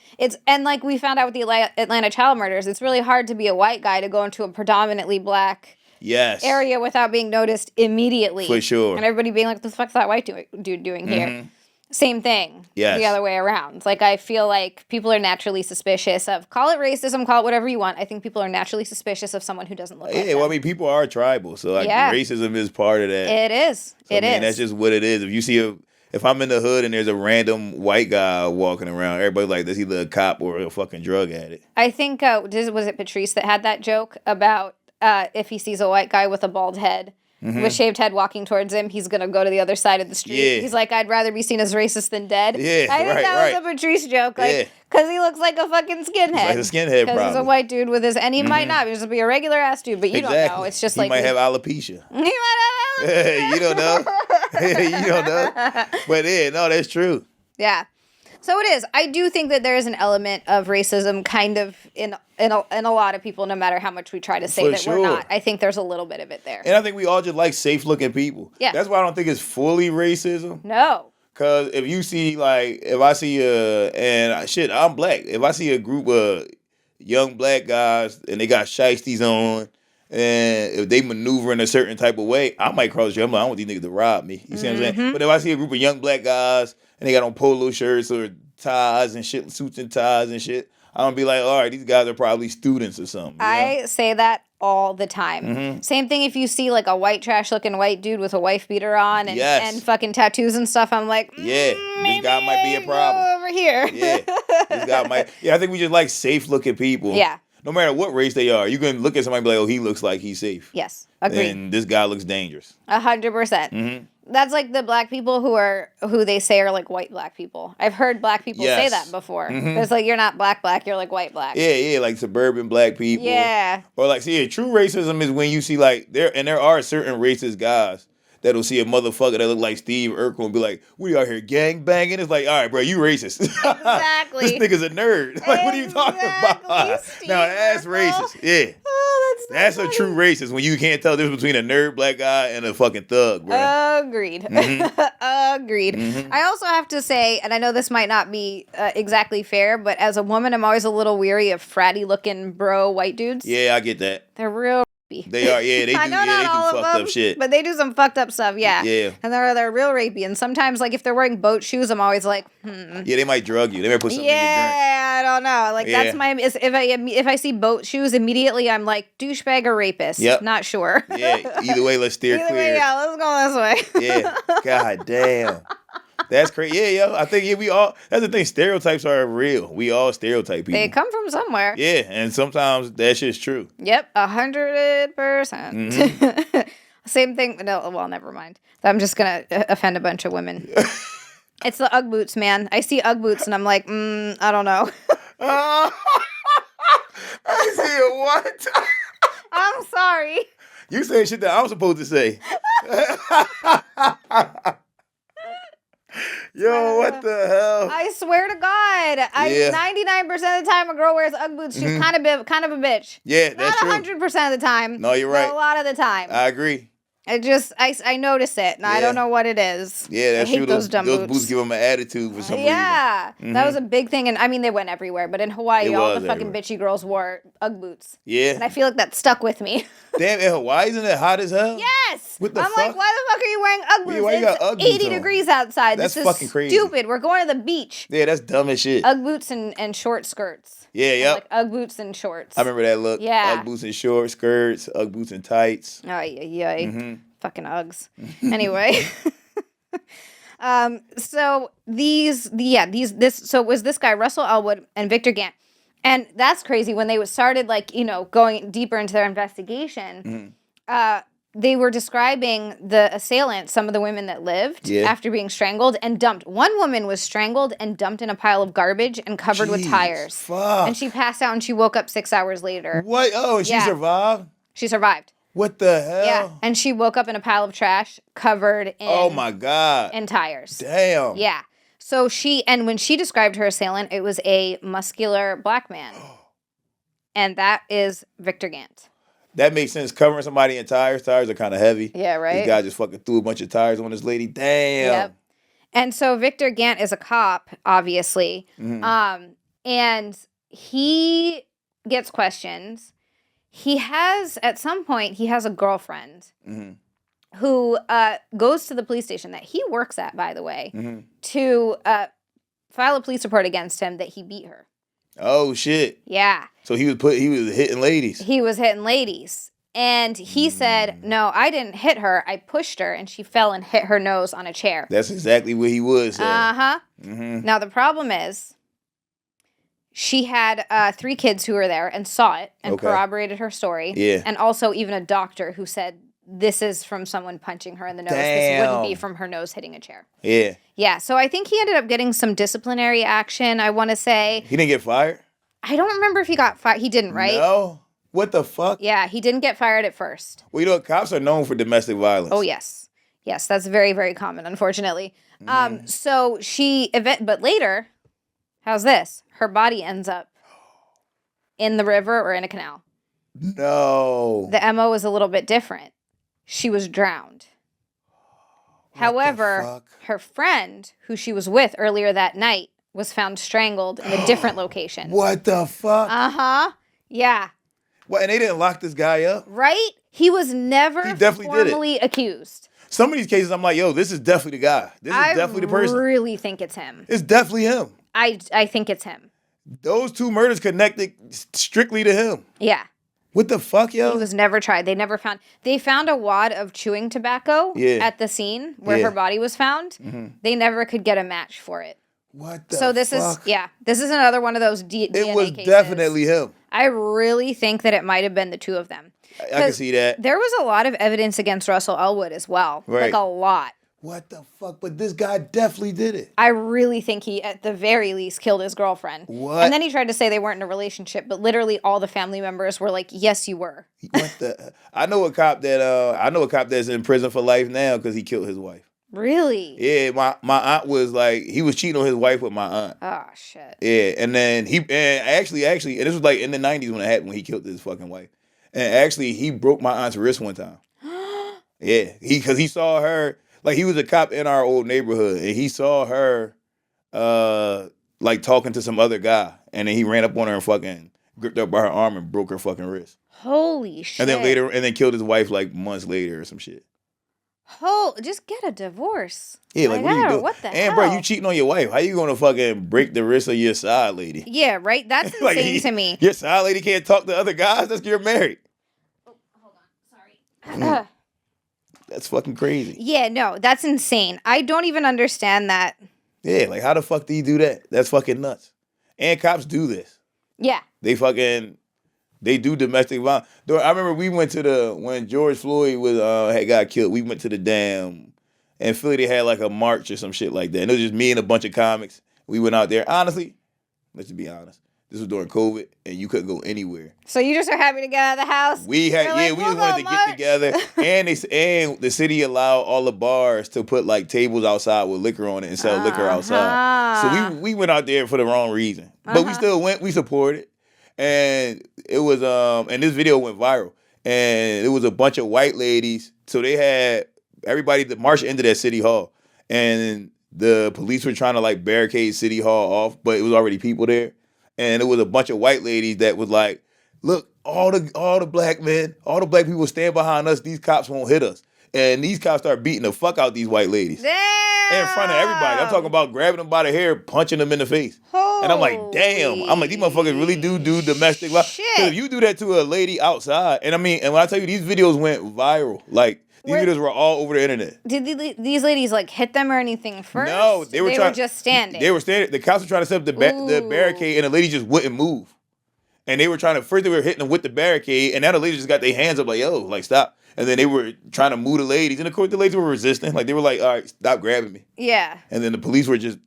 and like we found out with the Atlanta child murders, it's really hard to be a white guy to go into a predominantly black area without being noticed immediately. For sure. And everybody being like, "What the fuck's that white dude doing here?" Same thing. Yes. The other way around. Like, I feel like people are naturally suspicious of, call it racism, call it whatever you want. I think people are naturally suspicious of someone who doesn't look like them. Well, I mean, people are tribal, so like racism is part of that. It is. So, that's just what it is. If you see if I'm in the hood and there's a random white guy walking around, everybody's like, that's either a cop or a fucking drug addict. I think, was it Patrice that had that joke about if he sees a white guy with a bald head, with shaved head walking towards him, he's going to go to the other side of the street. Yeah. He's like, I'd rather be seen as racist than dead. Yeah, I think that was a Patrice joke. Like, because he looks like a fucking skinhead. Like a skinhead, because he's a white dude with his, and he might not. He'll just be a regular ass dude, but you don't know. It's just he like. Might have alopecia. He might have alopecia. You don't know. You don't know. But no, that's true. Yeah. So it is. I do think that there is an element of racism kind of in a lot of people, no matter how much we try to say that we're not. I think there's a little bit of it there. And I think we all just like safe-looking people. Yeah. That's why I don't think it's fully racism. No. Because if you see, like, if I see I'm black. If I see a group of young black guys and they got shiesties on, and if they maneuver in a certain type of way, I might cross the street. I'm like, I don't want these niggas to rob me. You see what I'm saying? But if I see a group of young black guys and they got on polo shirts or ties and shit, suits and ties and shit, I'm gonna be like, all right, these guys are probably students or something. I say that all the time. Same thing if you see like a white trash looking white dude with a wife beater on and fucking tattoos and stuff. I'm like, this guy might be a problem over here. This guy might. I think we just like safe looking people. Yeah. No matter what race they are, you can look at somebody and be like, oh, he looks like he's safe. Yes, agreed. And this guy looks dangerous. 100%. That's like the black people who they say are like white black people. I've heard black people say that before. It's like, you're not black, you're like white black. Yeah, like suburban black people. Yeah. Or like, true racism is when you see like, there are certain racist guys that'll see a motherfucker that look like Steve Urkel and be like, we out here gang banging. It's like, all right, bro, you racist. Exactly. This nigga's a nerd. Like, what are you talking about? Steve Now, that's Urkel. racist. Yeah. Oh, that's a true racist when you can't tell the difference between a nerd black guy and a fucking thug, bro. Agreed. Agreed. I also have to say, and I know this might not be exactly fair, but as a woman, I'm always a little weary of fratty looking bro white dudes. Yeah, I get that. They're real. They are, they do, I know not all fucked of them, up shit. but they do some fucked up stuff, yeah. Yeah. And they're real rapey. And sometimes, like, if they're wearing boat shoes, I'm always like, Yeah, they might drug you. They might put something in your drink. Yeah, I don't know. Like, that's my, if I see boat shoes, immediately I'm like, douchebag or rapist. Yep. Not sure. Yeah, either way, let's steer clear. Way, yeah, let's go this way. Yeah, god damn. That's crazy. Yeah, I think we all, that's the thing, stereotypes are real. We all stereotype people. They come from somewhere. Yeah, and sometimes that shit's true. Yep, 100%. Same thing. No, well, never mind. I'm just going to offend a bunch of women. It's the Ugg boots, man. I see Ugg boots and I'm like, I don't know. I see a what? I'm sorry. You saying shit that I'm supposed to say. Yo, what the hell? I swear to God, 99% of the time a girl wears Ugg boots, she's kind of a bitch. Yeah, that's true. Not 100% of the time. No, you're right. But a lot of the time. I agree. I notice it, and I don't know what it is. Yeah, that's I hate true. Those dumb those boots give them an attitude for some reason. Yeah, that was a big thing, and I mean they went everywhere. But in Hawaii, all the fucking bitchy girls wore Ugg boots. Yeah, and I feel like that stuck with me. Damn, in Hawaii, isn't it hot as hell? Yes. What the I'm fuck? like, why the fuck are you wearing Ugg boots? Why you got Ugg boots 80 degrees outside. That's this fucking is crazy. Stupid. We're going to the beach. Yeah, that's dumb as shit. Ugg boots and short skirts. Yeah, yep. Like Ugg boots and shorts. I remember that look. Yeah. Ugg boots and short skirts, Ugg boots and tights. Oh, yeah. Fucking Uggs. Anyway. So so it was this guy, Russell Elwood and Victor Gant. And that's crazy. When they started going deeper into their investigation, they were describing the assailants, some of the women that lived after being strangled and dumped. One woman was strangled and dumped in a pile of garbage and covered with tires. Fuck. And she passed out and she woke up 6 hours later. What? Oh, and she survived? She survived. What the hell? Yeah, and she woke up in a pile of trash covered in oh my God. in tires. Damn. Yeah. So when she described her assailant, it was a muscular black man. and that is Victor Gant. That makes sense. Covering somebody in tires. Tires are kind of heavy. Yeah, right? This guy just fucking threw a bunch of tires on this lady. Damn. Yep. And so Victor Gant is a cop, obviously. And he gets questions. He has, at some point, he has a girlfriend who goes to the police station that he works at, by the way, to file a police report against him that he beat her. Oh, shit. Yeah. So he was hitting ladies. He was hitting ladies. And he said, no, I didn't hit her. I pushed her, and she fell and hit her nose on a chair. That's exactly what he was saying. Uh-huh. Now, the problem is, she had 3 kids who were there and saw it and corroborated her story. Yeah. And also even a doctor who said, this is from someone punching her in the nose. Damn. This wouldn't be from her nose hitting a chair. Yeah. Yeah, so I think he ended up getting some disciplinary action, I want to say. He didn't get fired? I don't remember if he got fired. He didn't, right? No. What the fuck? Yeah, he didn't get fired at first. Well, you know, cops are known for domestic violence. Oh, yes. Yes, that's very, very common, unfortunately. So but later, how's this? Her body ends up in the river or in a canal. No. The MO was a little bit different. She was drowned. However, her friend, who she was with earlier that night, was found strangled in a different location. What the fuck? Uh-huh. Yeah. What, and they didn't lock this guy up? Right? He was never definitely formally accused. Some of these cases, I'm like, yo, this is definitely the guy. This is definitely the person. I really think it's him. It's definitely him. I think it's him. Those 2 murders connected strictly to him. Yeah. What the fuck, yo? He was never tried. They found a wad of chewing tobacco at the scene where her body was found. They never could get a match for it. What the fuck? This is another one of those DNA cases. It was definitely him. I really think that it might have been the 2 of them. I can see that. There was a lot of evidence against Russell Elwood as well. Right. Like a lot. What the fuck? But this guy definitely did it. I really think he, at the very least, killed his girlfriend. What? And then he tried to say they weren't in a relationship, but literally all the family members were like, yes, you were. What the? I know a cop that's in prison for life now because he killed his wife. Really? Yeah, my aunt was like, he was cheating on his wife with my aunt. Oh, shit. Yeah, and then actually, and this was like in the 90s when it happened, when he killed his fucking wife. And actually, he broke my aunt's wrist one time. Yeah, because he saw her, like he was a cop in our old neighborhood, and he saw her, like talking to some other guy, and then he ran up on her and fucking gripped her by her arm and broke her fucking wrist. Holy shit. And then killed his wife like months later or some shit. Just get a divorce. Yeah, like what are you doing? What the hell? And bro, you cheating on your wife. How you gonna fucking break the wrist of your side lady? Yeah, right? That's like, insane to me. Your side lady can't talk to other guys? That's you're married. Oh, hold on. Sorry. That's fucking crazy. Yeah, no, that's insane. I don't even understand that. Yeah, like how the fuck do you do that? That's fucking nuts. And cops do this. Yeah. They do domestic violence. I remember we went to when George Floyd had got killed, we went to the dam. And Philly, they had like a march or some shit like that. And it was just me and a bunch of comics. We went out there. Honestly, let's just be honest. This was during COVID, and you couldn't go anywhere. So you just are happy to get out of the house? We just wanted to get together. And the city allowed all the bars to put like tables outside with liquor on it and sell liquor outside. So we went out there for the wrong reason. But we still went, we supported. And it was and this video went viral. And it was a bunch of white ladies. So they had everybody that marched into that city hall. And the police were trying to like barricade City Hall off, but it was already people there. And it was a bunch of white ladies that was like, look, all the black men, all the black people stand behind us, these cops won't hit us. And these cops start beating the fuck out these white ladies. Damn! In front of everybody. I'm talking about grabbing them by the hair, punching them in the face. And I'm like, damn. I'm like, these motherfuckers really do domestic violence. Because if you do that to a lady outside, and when I tell you, these videos went viral. Like, these videos were all over the internet. Did these ladies like hit them or anything first? No, they were just standing. They were standing. The cops were trying to set up the barricade, and the lady just wouldn't move. And they were first they were hitting them with the barricade, and now the ladies just got their hands up like, yo, like stop. And then they were trying to move the ladies, and of course the ladies were resisting. Like they were like, all right, stop grabbing me. Yeah. And then the police were just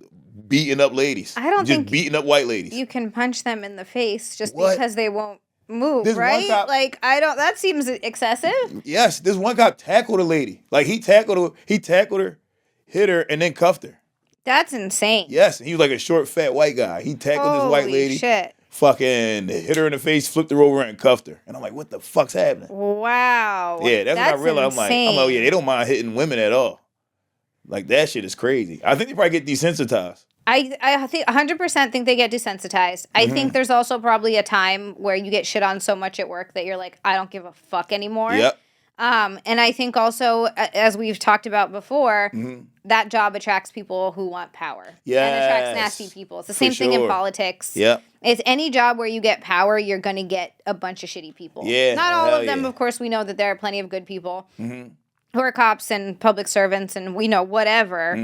beating up ladies. I don't think beating up white ladies. You can punch them in the face just because they won't move, right? Cop, that seems excessive. Yes, this one cop tackled a lady. Like he tackled her, hit her, and then cuffed her. That's insane. Yes, he was like a short, fat white guy. He tackled this white lady. Shit. fucking hit her in the face, flipped her over, and cuffed her. And I'm like, what the fuck's happening? Wow. Yeah, that's when I realized. Insane. I'm like, yeah, they don't mind hitting women at all. Like, that shit is crazy. I think they probably get desensitized. I think 100% think they get desensitized. I think there's also probably a time where you get shit on so much at work that you're like, I don't give a fuck anymore. Yep. And I think also, as we've talked about before, that job attracts people who want power. Yes. And attracts nasty people. It's the same thing in politics. Yep. It's any job where you get power, you're going to get a bunch of shitty people. Yeah. Not all of them, of course. We know that there are plenty of good people. Who are cops and public servants and we know whatever.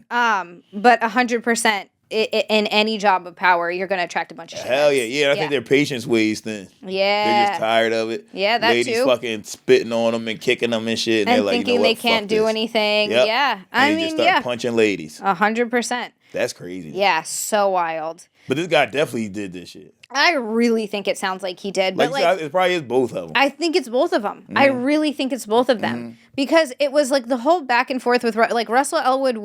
But 100% in any job of power, you're going to attract a bunch of shit. Hell yeah. Yeah, I think their patience weighs thin. Yeah. They're just tired of it. Yeah, that Ladies too. fucking spitting on them and kicking them and shit. And they're like, thinking you know what? they can't Fuck do this. anything. Yep. Yeah. And they just start punching ladies. 100%. That's crazy. Yeah, so wild. But this guy definitely did this shit. I really think it sounds like he did. But Like it probably is both of them. I think it's both of them. I really think it's both of them. Because it was like the whole back and forth with, like, Russell Elwood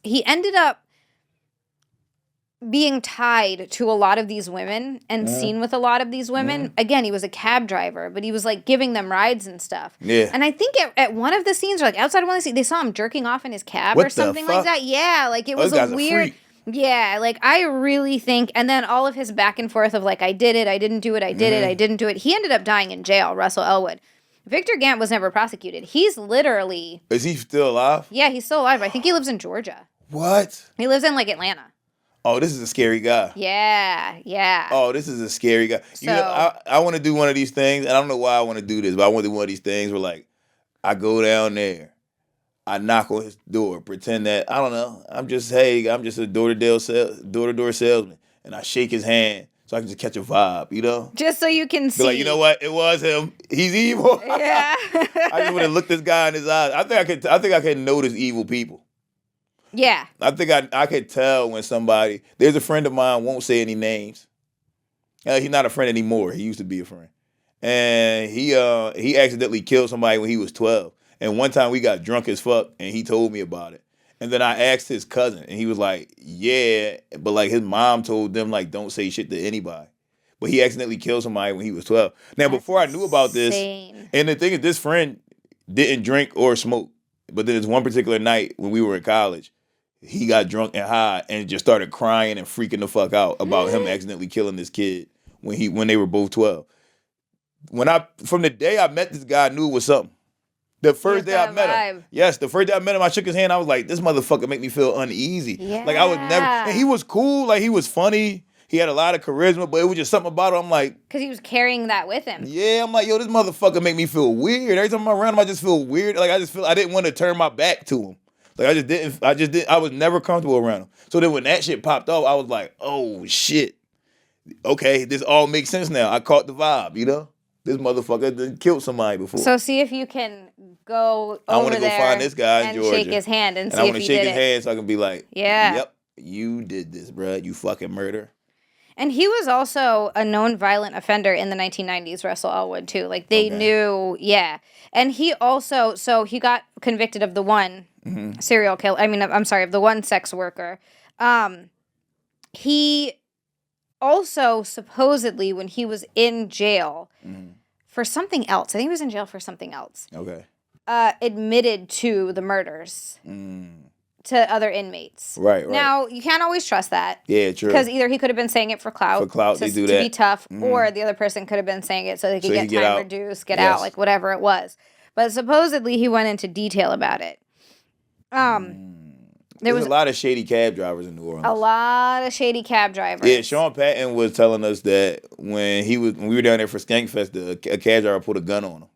he ended up being tied to a lot of these women and seen with a lot of these women. Again, he was a cab driver, but he was like giving them rides and stuff. Yeah. And I think at one of the scenes, or like outside of one of the scenes, they saw him jerking off in his cab or something like that. Yeah, like it was this guy's a weird. freak. Yeah, like I really think, and then all of his back and forth of like, I did it, I didn't do it, I did it, I didn't do it. He ended up dying in jail, Russell Elwood. Victor Gant was never prosecuted. He's literally. Is he still alive? Yeah, he's still alive. I think he lives in Georgia. What? He lives in like Atlanta. Oh, this is a scary guy. Yeah, yeah. Oh, this is a scary guy. You know, I want to do one of these things, and I don't know why I want to do this, but I want to do one of these things where, like, I go down there, I knock on his door, pretend that, I don't know, I'm just a door-to-door salesman, and I shake his hand so I can just catch a vibe, you know? Just so you can see. Be like, you know what? It was him. He's evil. Yeah. I just want to look this guy in his eyes. I think I can notice evil people. Yeah. I think I could tell when somebody. There's a friend of mine, won't say any names. He's not a friend anymore. He used to be a friend, and he accidentally killed somebody when he was 12. And one time we got drunk as fuck, and he told me about it. And then I asked his cousin, and he was like, "Yeah," but like his mom told them like, "Don't say shit to anybody." But he accidentally killed somebody when he was 12. Now, before I knew about this, and the thing is, this friend didn't drink or smoke. But then there's one particular night when we were in college. He got drunk and high and just started crying and freaking the fuck out about him accidentally killing this kid when they were both 12. From the day I met this guy, I knew it was something. The first day I met him. Yes, the first day I met him, I shook his hand. I was like, this motherfucker make me feel uneasy. Yeah. Like I would never. And he was cool. Like he was funny. He had a lot of charisma, but it was just something about him. I'm like, because he was carrying that with him. Yeah, I'm like, yo, this motherfucker make me feel weird. Every time I'm around him, I just feel weird. Like I didn't want to turn my back to him. Like I was never comfortable around him. So then when that shit popped off, I was like, oh shit. Okay, this all makes sense now. I caught the vibe, you know? This motherfucker done killed somebody before. So see if you can go I want to go find this guy in Georgia. Shake his hand and see I if want to he shake did his it. hand so I can be like, yeah. Yep, you did this, bruh. You fucking murder. And he was also a known violent offender in the 1990s, Russell Elwood, too. Like, they knew, yeah. And he also, so he got convicted of the one serial killer, of the one sex worker. He also, supposedly, when he was in jail for something else, I think he was in jail for something else. Okay. Admitted to the murders. To other inmates. Right. Now, you can't always trust that. Yeah, true. Because either he could have been saying it for clout. They do that. To be tough, or the other person could have been saying it so they could get time out. reduced, get out, like whatever it was. But supposedly he went into detail about it. There was a lot of shady cab drivers in New Orleans. A lot of shady cab drivers. Yeah, Sean Patton was telling us that when we were down there for Skankfest, a cab driver put a gun on him.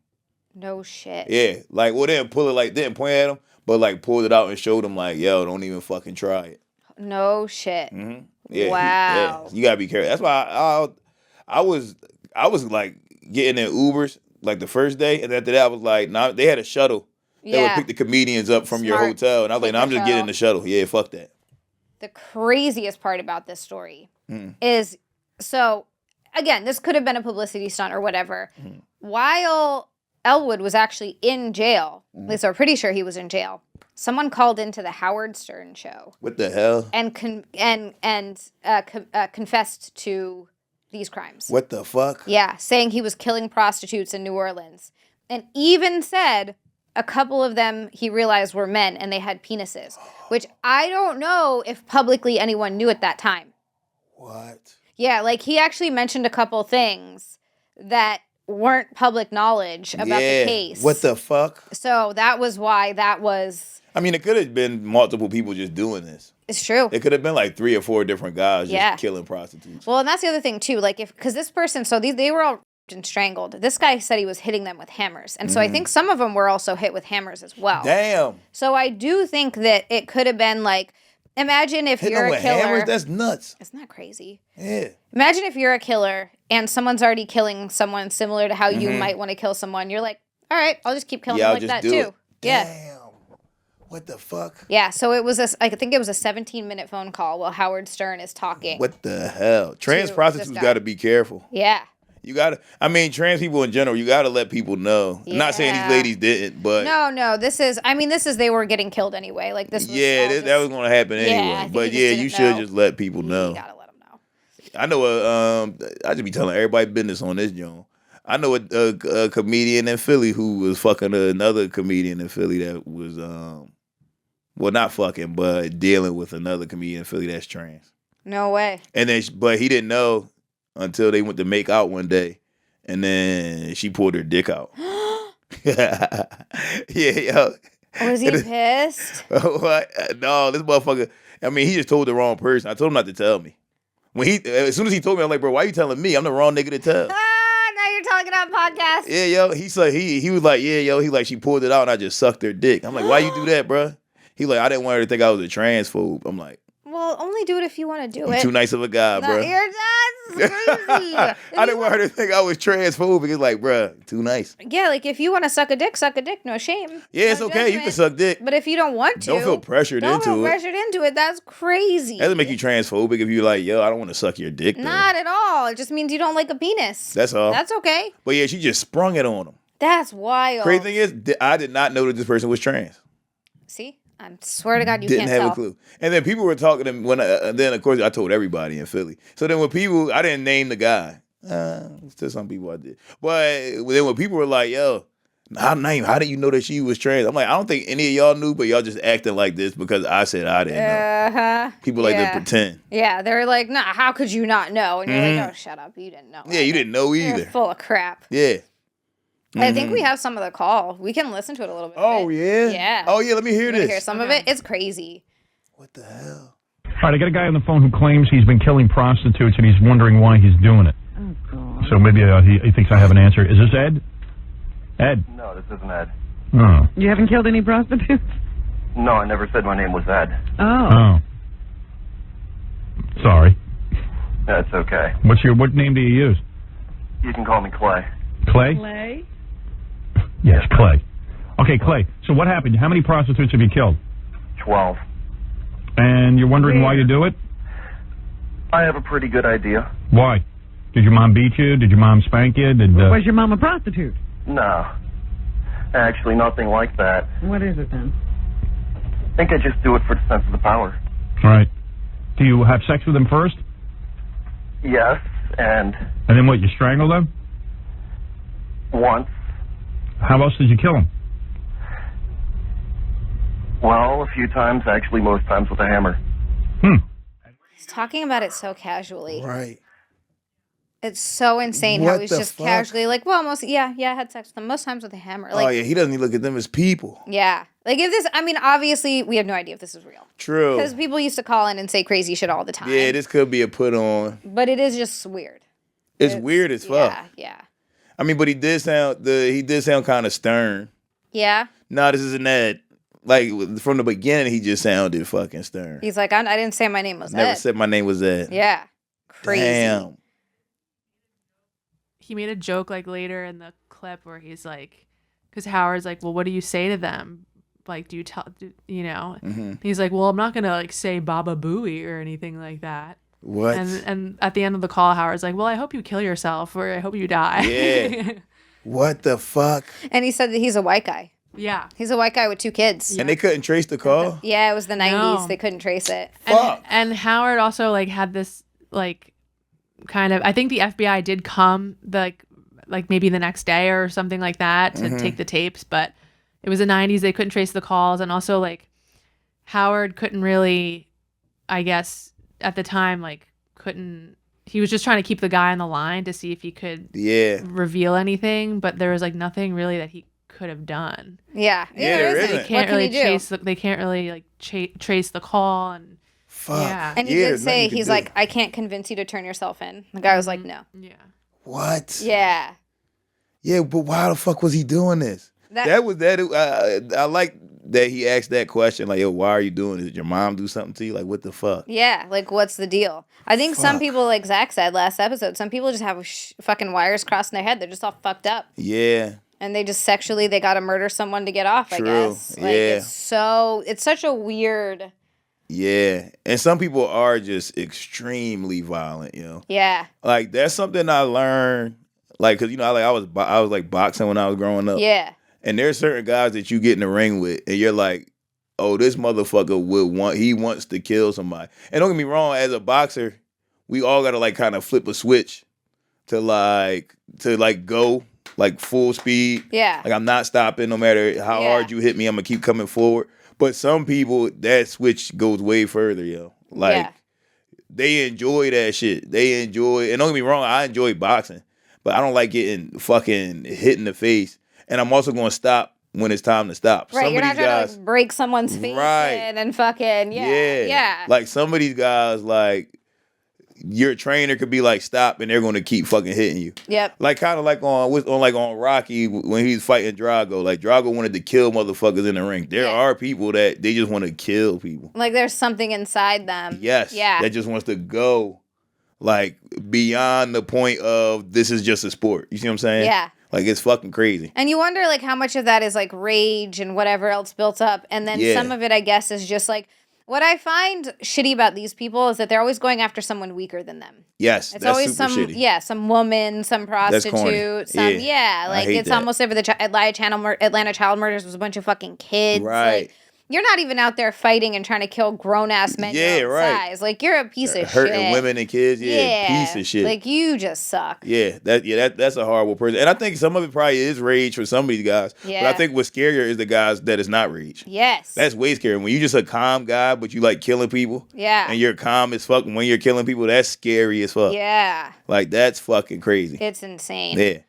No shit. Yeah, like, well, they didn't pull it, like, didn't point at him, but, like, pulled it out and showed him, like, yo, don't even fucking try it. No shit. Yeah, wow. You gotta be careful. That's why I was like getting in Ubers like the first day, and after that I was like, nah, they had a shuttle that would pick the comedians up from your hotel, and I was like, nah, I'm just getting the shuttle. Yeah, fuck that. The craziest part about this story is, so again, this could have been a publicity stunt or whatever. While Elwood was actually in jail, at least we're pretty sure he was in jail, someone called into the Howard Stern show. What the hell? And confessed to these crimes. What the fuck? Yeah, saying he was killing prostitutes in New Orleans. And even said a couple of them he realized were men and they had penises, which I don't know if publicly anyone knew at that time. What? Yeah, like he actually mentioned a couple things that weren't public knowledge about the case. What the fuck? So that was why that was... I mean, it could have been multiple people just doing this. It's true. It could have been like 3 or 4 different guys just killing prostitutes. Well, and that's the other thing too. Like because this person, so they were all raped and strangled. This guy said he was hitting them with hammers. And so I think some of them were also hit with hammers as well. Damn. So I do think that it could have been like, imagine if Hitting you're them a with killer. hammers? That's nuts. Isn't that crazy? Yeah. Imagine if you're a killer and someone's already killing someone similar to how you might want to kill someone. You're like, all right, I'll just keep killing them like that too. It. Yeah. Damn. What the fuck? Yeah, so I think it was a 17-minute phone call while Howard Stern is talking. What the hell? Trans prostitutes got to be careful. Yeah. You got to, I mean, trans people in general, you got to let people know. I'm not saying these ladies didn't, but. No, this is, they were getting killed anyway. Like this was that was going to happen anyway. But you should just let people know. You got to let them know. I know, I just be telling everybody business on this, Joan. I know a comedian in Philly who was fucking another comedian in Philly that was, well, not fucking, but dealing with another comedian in Philly that's trans. No way. And then, but he didn't know until they went to make out one day, and then she pulled her dick out. Yeah, yo. Was he pissed? What? No, this motherfucker. I mean, he just told the wrong person. I told him not to tell me. As soon as he told me, I'm like, bro, why you telling me? I'm the wrong nigga to tell. Now you're talking on podcast. Yeah, yo. He was like, yeah, yo. He like, she pulled it out and I just sucked her dick. I'm like, why you do that, bro? He like, I didn't want her to think I was a transphobe. I'm like, well, only do it if you want to do it. You too nice of a guy, bro. You're just crazy. I didn't want her to think I was transphobic. It's like, bro, too nice. Yeah, like if you want to suck a dick, no shame. Yeah, it's no okay. judgment. You can suck dick. But if you don't want to, don't feel pressured into it. That's crazy. That doesn't make you transphobic if you're like, yo, I don't want to suck your dick. Not at all. It just means you don't like a penis. That's all. That's okay. But yeah, she just sprung it on him. That's wild. Crazy thing is, I did not know that this person was trans. See? I swear to God, you didn't can't have a clue. And then people were talking to me then of course I told everybody in Philly. So then when people, I didn't name the guy. To some people I did. But then when people were like, yo, how did you know that she was trans? I'm like, I don't think any of y'all knew, but y'all just acting like this because I said I didn't know. People like to pretend. Yeah, they're like, nah, how could you not know? And you're like, oh, shut up, you didn't know. Yeah, you didn't know either. You're full of crap. Yeah. I think we have some of the call. We can listen to it a little bit. Oh, yeah? Yeah. Oh, yeah, let me hear this. Hear some of it. It's crazy. What the hell? All right, I got a guy on the phone who claims he's been killing prostitutes and he's wondering why he's doing it. Oh, God. So maybe he thinks I have an answer. Is this Ed? Ed? No, this isn't Ed. Oh. You haven't killed any prostitutes? No, I never said my name was Ed. Oh. Sorry. That's okay. What name do you use? You can call me Clay. Clay? Clay? Yes, Clay. Okay, Clay. So what happened? How many prostitutes have you killed? 12. And you're wondering why you do it? I have a pretty good idea. Why? Did your mom beat you? Did your mom spank you? Was your mom a prostitute? No. Actually, nothing like that. What is it then? I think I just do it for the sense of the power. All right. Do you have sex with them first? Yes, and then what, you strangle them? Once. How else did you kill them? Well, a few times, actually most times with a hammer. He's talking about it so casually. Right. It's so insane how he's just casually like, well, I had sex with them most times with a hammer. Like, oh, yeah, he doesn't even look at them as people. Yeah. Like if this, obviously we have no idea if this is real. True. Because people used to call in and say crazy shit all the time. Yeah, this could be a put on. But it is just weird. It's weird as fuck. Yeah. I mean, but he did sound kind of stern. Yeah. No, this isn't Ed. Like from the beginning, he just sounded fucking stern. He's like, I didn't say my name was Ed. Never said my name was Ed. Yeah. Crazy. Damn. He made a joke like later in the clip where he's like, because Howard's like, well, what do you say to them? Like, do you tell, you know? Mm-hmm. He's like, well, I'm not gonna like say Baba Booey or anything like that. What? And at the end of the call, Howard's like, well, I hope you kill yourself or I hope you die. Yeah. What the fuck? And he said that he's a white guy. Yeah. He's a white guy with 2 kids. And they couldn't trace the call? Yeah, it was the 90s. No. They couldn't trace it. And Howard also like had this like kind of, I think the FBI did come like maybe the next day or something like that to take the tapes, but it was the 90s. They couldn't trace the calls. And also like Howard couldn't really, I guess at the time, like he was just trying to keep the guy on the line to see if he could reveal anything, but there was like nothing really that he could have done. Yeah. There isn't. They can't really they can't really like trace the call and fuck. Yeah. And he did say, he's like, I can't convince you to turn yourself in. The guy was like, no. Yeah. What? Yeah. Yeah, but why the fuck was he doing this? That was that. I like that he asked that question, like, yo, why are you doing this? Did your mom do something to you? Like, what the fuck? Yeah, like, what's the deal? I think some people, like Zach said last episode, some people just have fucking wires crossing their head. They're just all fucked up. Yeah. And they just they got to murder someone to get off, I guess. Like, it's such a weird... Yeah. And some people are just extremely violent, you know? Yeah. Like, that's something I learned, like, because, you know, I was like boxing when I was growing up. Yeah. And there's certain guys that you get in the ring with, and you're like, oh, this motherfucker he wants to kill somebody. And don't get me wrong, as a boxer, we all gotta like kind of flip a switch to go like full speed. Yeah. Like I'm not stopping no matter how hard you hit me, I'm gonna keep coming forward. But some people, that switch goes way further, yo. Like they enjoy that shit. They enjoy, and don't get me wrong, I enjoy boxing, but I don't like getting fucking hit in the face. And I'm also going to stop when it's time to stop. Right, you're not trying to like, break someone's face in and fucking, yeah. Like some of these guys, like your trainer could be like, stop, and they're going to keep fucking hitting you. Yep. Like kind of like on Rocky when he's fighting Drago. Like Drago wanted to kill motherfuckers in the ring. There are people that they just want to kill people. Like there's something inside them. Yes. Yeah. That just wants to go like beyond the point of this is just a sport. You see what I'm saying? Yeah. Like, it's fucking crazy. And you wonder, like, how much of that is, like, rage and whatever else built up. And then some of it, I guess, is just, like, what I find shitty about these people is that they're always going after someone weaker than them. Yes, it's that's always super shitty. Yeah, some woman, some prostitute, like, it's almost over the Atlanta child murders was a bunch of fucking kids. Right. Like, you're not even out there fighting and trying to kill grown-ass men your own size. Like, you're a piece of shit. Hurting women and kids, piece of shit. Like, you just suck. That's a horrible person. And I think some of it probably is rage for some of these guys. Yeah. But I think what's scarier is the guys that is not rage. Yes. That's way scarier. When you're just a calm guy, but you like killing people. Yeah. And you're calm as fuck when you're killing people, that's scary as fuck. Yeah. Like, that's fucking crazy. It's insane. Yeah.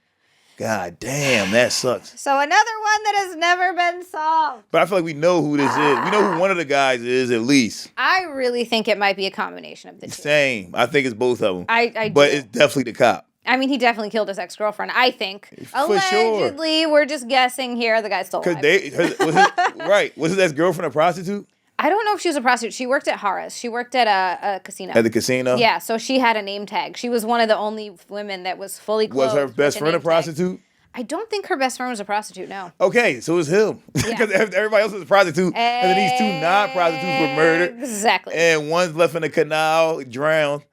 God damn, that sucks. So another one that has never been solved. But I feel like we know who this is. We know who one of the guys is, at least. I really think it might be a combination of the two. Same. I think it's both of them. But it's definitely the cop. I mean, he definitely killed his ex-girlfriend, I think. For Allegedly, sure. We're just guessing here. The guy's still alive. Was his ex-girlfriend a prostitute? I don't know if she was a prostitute. She worked at Harrah's. She worked at a casino. At the casino? Yeah, so she had a name tag. She was one of the only women that was fully clothed. Was her best friend a prostitute? I don't think her best friend was a prostitute, no. Okay, so it was him. Because everybody else was a prostitute. And then these two non-prostitutes were murdered. Exactly. And one's left in the canal, drowned.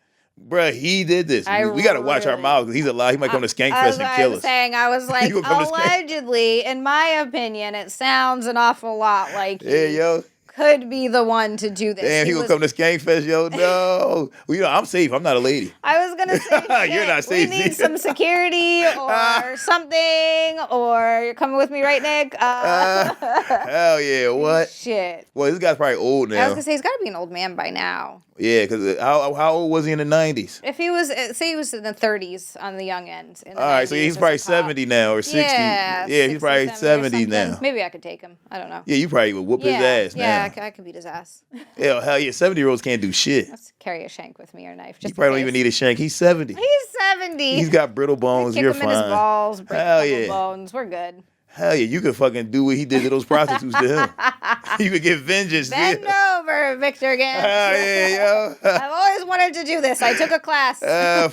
Bruh, he did this. We got to watch our mouths because he's alive. He might come to Skankfest and kill us. I was like, allegedly, in my opinion, it sounds an awful lot like yo. Could be the one to do this. Damn, he gonna come to Skankfest, yo. No. Well, you know, I'm safe. I'm not a lady. I was gonna say, you're not safe. We need some security or something, or you're coming with me, right, Nick? Hell yeah, what? Shit. Well, this guy's probably old now. I was gonna say, he's gotta be an old man by now. Yeah, because how old was he in the 90s? If he was, say he was in the 30s on the young end. All right, so he's probably 70 now or 60. Yeah, he's probably 70 now. Maybe I could take him. I don't know. Yeah, you probably would whoop his ass now. Yeah, I could beat his ass. Yeah, hell yeah, 70-year-olds can't do shit. Let's carry a shank with me or a knife. He probably don't even need a shank. He's 70. He's 70. He's got brittle bones. You're fine. Kick him in his balls, break a couple bones. We're good. Hell yeah, you could fucking do what he did to those prostitutes to him. You could get vengeance. Bend over, Victor Gantz. Hell yeah, yo. I've always wanted to do this. I took a class.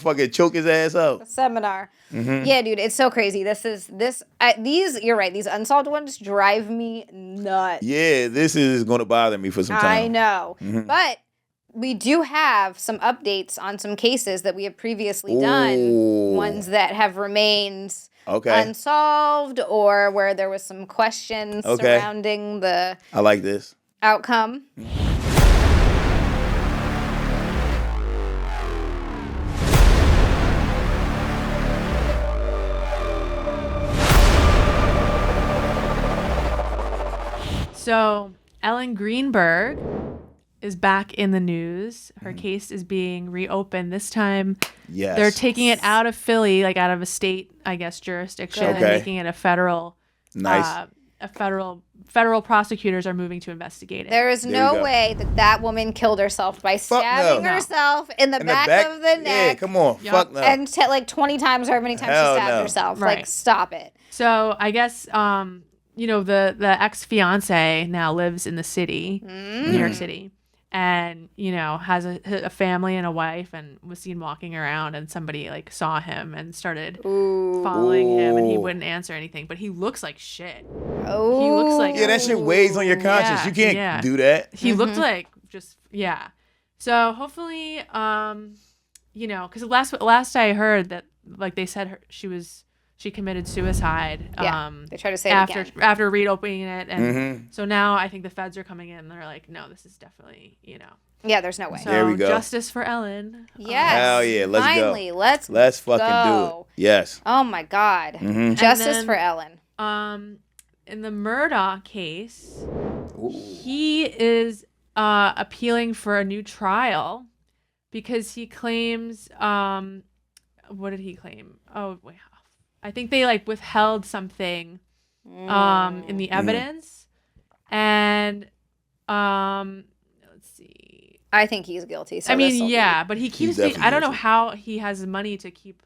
Fucking choke his ass out. A seminar. Mm-hmm. Yeah, dude, it's so crazy. These, you're right, these unsolved ones drive me nuts. Yeah, this is going to bother me for some time. I know. Mm-hmm. But we do have some updates on some cases that we have previously done, ones that have remained unsolved or where there was some questions surrounding the I like this outcome. So Ellen Greenberg is back in the news. Her case is being reopened. This time, they're taking it out of Philly, like out of a state, I guess, jurisdiction, and making it a federal. Nice. Federal prosecutors are moving to investigate it. There is no way that woman killed herself by stabbing herself in the back of the neck. Yeah, come on. Fuck no. And like 20 times, however many times she stabbed herself. Right. Like, stop it. So I guess, the ex-fiance now lives in the city, New York City, and, has a family and a wife, and was seen walking around, and somebody, like, saw him and started following him, and he wouldn't answer anything. But he looks like shit. Oh. He looks like... Yeah, that shit weighs on your conscience. You can't do that. He looked like So hopefully, because last I heard that, like, they said she committed suicide. They try to say after reopening it, and so now I think the feds are coming in. And they're like, no, this is definitely, Yeah, there's no way. So, there we go. Justice for Ellen. Yes. Hell yeah, let's Finally, go. let's fucking do it. Yes. Oh my God. Justice for Ellen. In the Murdaugh case, he is appealing for a new trial because he claims. What did he claim? Oh, wait. I think they like withheld something in the evidence, and let's see. I think he's guilty. So but he keeps. I don't know how he has money to keep,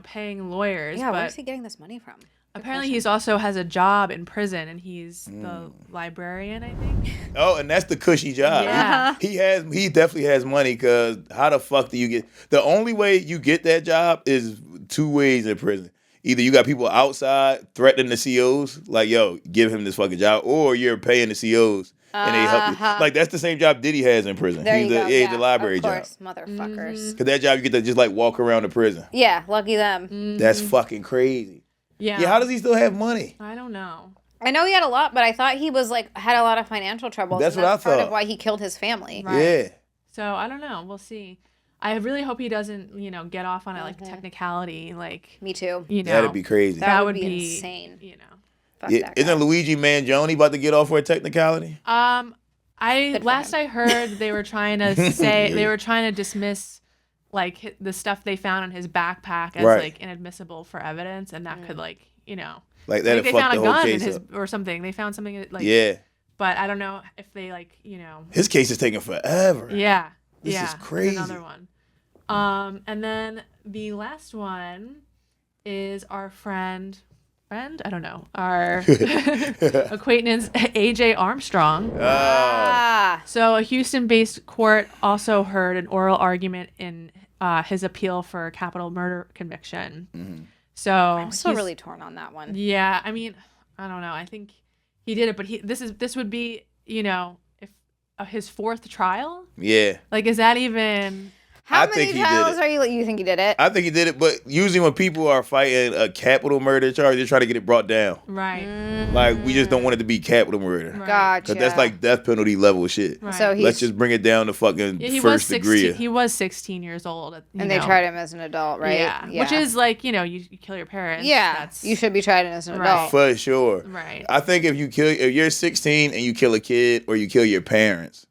paying lawyers. Yeah, but where's he getting this money from? Apparently, he's also has a job in prison, and he's the librarian, I think. Oh, and that's the cushy job. Yeah. He definitely has money, because how the fuck do you get... The only way you get that job is two ways in prison. Either you got people outside threatening the COs, like, yo, give him this fucking job, or you're paying the COs, and they help you. Like, that's the same job Diddy has in prison. There He's you go. the library of course, job. Motherfuckers. Because that job, you get to just, like, walk around the prison. Yeah, lucky them. That's fucking crazy. Yeah. Yeah, how does he still have money? I don't know. I know he had a lot, but I thought he was like had a lot of financial troubles. That's and what I part thought. of why he killed his family. Right. Yeah. So I don't know. We'll see. I really hope he doesn't, get off on a technicality. Like, me too. That'd be crazy. That would be insane. Fuck that guy. Isn't Luigi Mangione about to get off for a technicality? I heard they were trying to dismiss like the stuff they found in his backpack as like inadmissible for evidence, and that could like like that. Like they found a gun in his or something. They found something like but I don't know if they like his case is taking forever. Yeah, this is crazy. Another one. And then the last one is our friend, I don't know, our acquaintance AJ Armstrong. So a Houston-based court also heard an oral argument in his appeal for capital murder conviction. So I'm still really torn on that one. Yeah, I mean, I don't know. I think he did it, but this would be if his fourth trial. Yeah. Like, is that even? How many trials are you think he did it? I think he did it, but usually when people are fighting a capital murder charge, they're trying to get it brought down. Right. Like, we just don't want it to be capital murder. Right. Gotcha. Because that's like death penalty level shit. Right. So let's just bring it down to fucking first degree. He was 16 years old. And they tried him as an adult, right? Yeah. Which is like, you kill your parents. Yeah. You should be tried as an adult. For sure. Right. I think if you're 16 and you kill a kid or you kill your parents,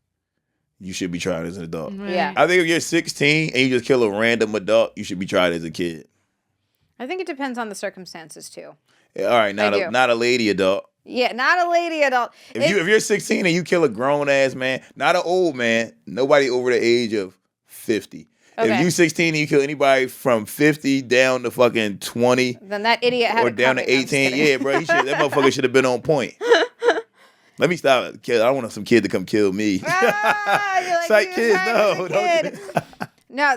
you should be tried as an adult. Yeah. I think if you're 16 and you just kill a random adult, you should be tried as a kid. I think it depends on the circumstances too. Yeah, all right, not a lady adult. Yeah, not a lady adult. If you're 16 and you kill a grown ass man, not an old man, nobody over the age of 50. Okay. If you 16 and you kill anybody from 50 down to fucking 20, then that idiot had or down to 18, yeah, bro, that motherfucker should have been on point. Let me stop. I don't want some kid to come kill me. It's like, kids, no. Don't. No,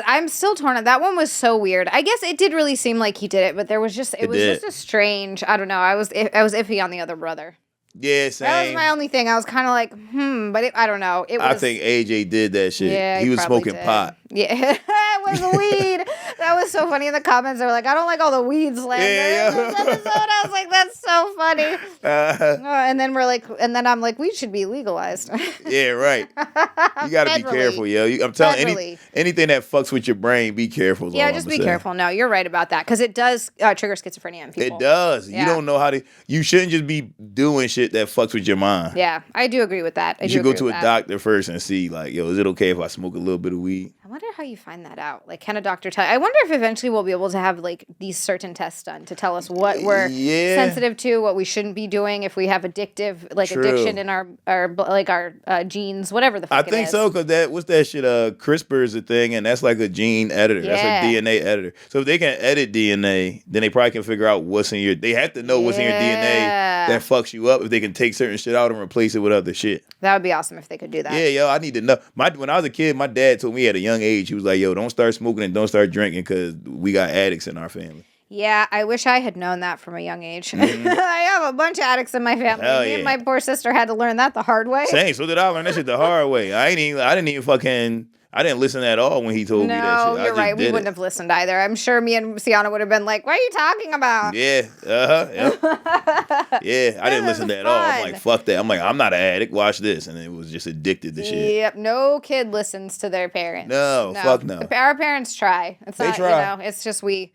I'm still torn on. That one was so weird. I guess it did really seem like he did it, but it was just a strange, I don't know. I was iffy on the other brother. Yeah, same. That was my only thing. I was kind of like, but I don't know. I think AJ did that shit. Yeah, he was smoking pot. Yeah. was weed. That was so funny in the comments. They were like, I don't like all the weed slander in this episode. I was like, that's so funny. And then I'm like, weed should be legalized. Yeah, right. You got to be careful, yo. I'm telling you, anything that fucks with your brain, be careful. Yeah, just be careful. No, you're right about that because it does trigger schizophrenia in people. It does. Yeah. You don't know how to. You shouldn't just be doing shit that fucks with your mind. Yeah, I do agree with that. You should go to a doctor first and see, like, yo, is it okay if I smoke a little bit of weed? I wonder how you find that out. Like, can a doctor tell? I wonder if eventually we'll be able to have like these certain tests done to tell us what we're sensitive to, what we shouldn't be doing, if we have addiction in our genes, whatever the fuck it is. I think so, because what's that shit? CRISPR is a thing, and that's like a gene editor. Yeah. That's a DNA editor. So if they can edit DNA, then they probably can figure out what's in your. They have to know what's in your DNA that fucks you up. If they can take certain shit out and replace it with other shit. That would be awesome if they could do that. Yeah, yo, I need to know. When I was a kid, my dad told me at a young age, he was like, yo, don't start smoking and don't start drinking because we got addicts in our family. Yeah, I wish I had known that from a young age. Mm-hmm. I have a bunch of addicts in my family. Me and my poor sister had to learn that the hard way. Same, so did I learn that shit the hard way. I didn't listen at all when he told me that shit. No, you're right. We wouldn't have listened either. I'm sure me and Sienna would have been like, what are you talking about? Yeah, yep. Yeah, I didn't listen to that at all. I'm like, fuck that. I'm like, I'm not an addict. Watch this. And it was just addicted to shit. Yep, no kid listens to their parents. No, fuck no. Our parents try. They try. It's just we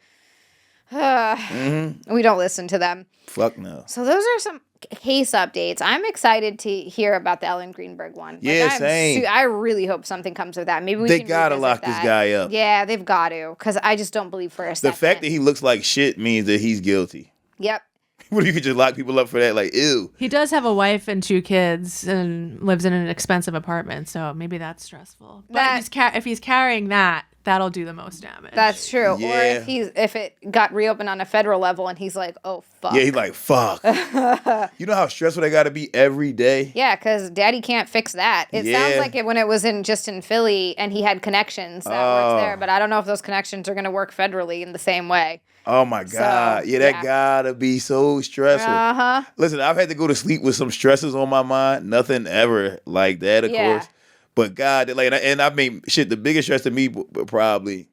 don't listen to them. Fuck no. So those are some case updates. I'm excited to hear about the Ellen Greenberg one. Same. I really hope something comes of that. Maybe they gotta lock this guy up. Yeah, they've got to, because I just don't believe for a second. The fact that he looks like shit means that he's guilty. Yep. What if you could just lock people up for that? Like, ew. He does have a wife and 2 kids and lives in an expensive apartment, so maybe that's stressful. But if he's carrying that, that'll do the most damage. That's true. Yeah. Or if it got reopened on a federal level and he's like, oh, fuck. Yeah, he's like, fuck. You know how stressful they got to be every day? Yeah, because daddy can't fix that. It sounds like it when it was just in Philly and he had connections that worked there, but I don't know if those connections are going to work federally in the same way. Oh, my God. So, that got to be so stressful. Uh-huh. Listen, I've had to go to sleep with some stresses on my mind. Nothing ever like that, of course. But God, and I mean, shit, the biggest stress to me probably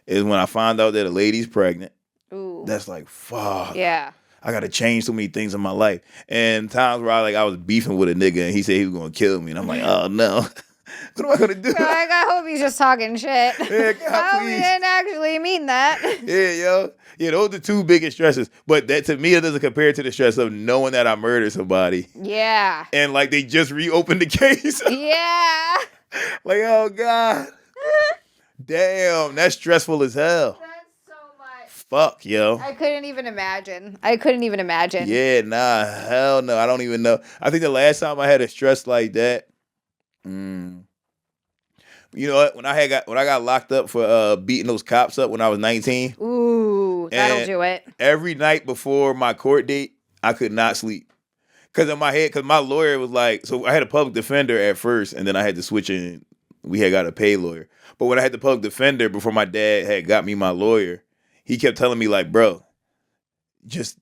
is when I find out that a lady's pregnant. Ooh. That's like, fuck. Yeah. I got to change so many things in my life. And times where I was beefing with a nigga and he said he was going to kill me. And I'm like, oh, no. What am I going to do? I hope he's just talking shit. Yeah, God, I hope he didn't actually mean that. Yeah, yo. Yeah, those are the 2 biggest stresses. But that to me, it doesn't compare to the stress of knowing that I murdered somebody. Yeah. And they just reopened the case. Yeah. Like, oh, God. Damn, that's stressful as hell. That's so much. Fuck, yo. I couldn't even imagine. Yeah, nah, hell no. I don't even know. I think the last time I had a stress like that, you know what? When I got locked up for beating those cops up when I was 19. Ooh, that'll do it. Every night before my court date, I could not sleep. Because in my head, because my lawyer was like, so I had a public defender at first, and then I had to switch in. We had got a pay lawyer. But when I had the public defender, before my dad had got me my lawyer, he kept telling me like, bro, just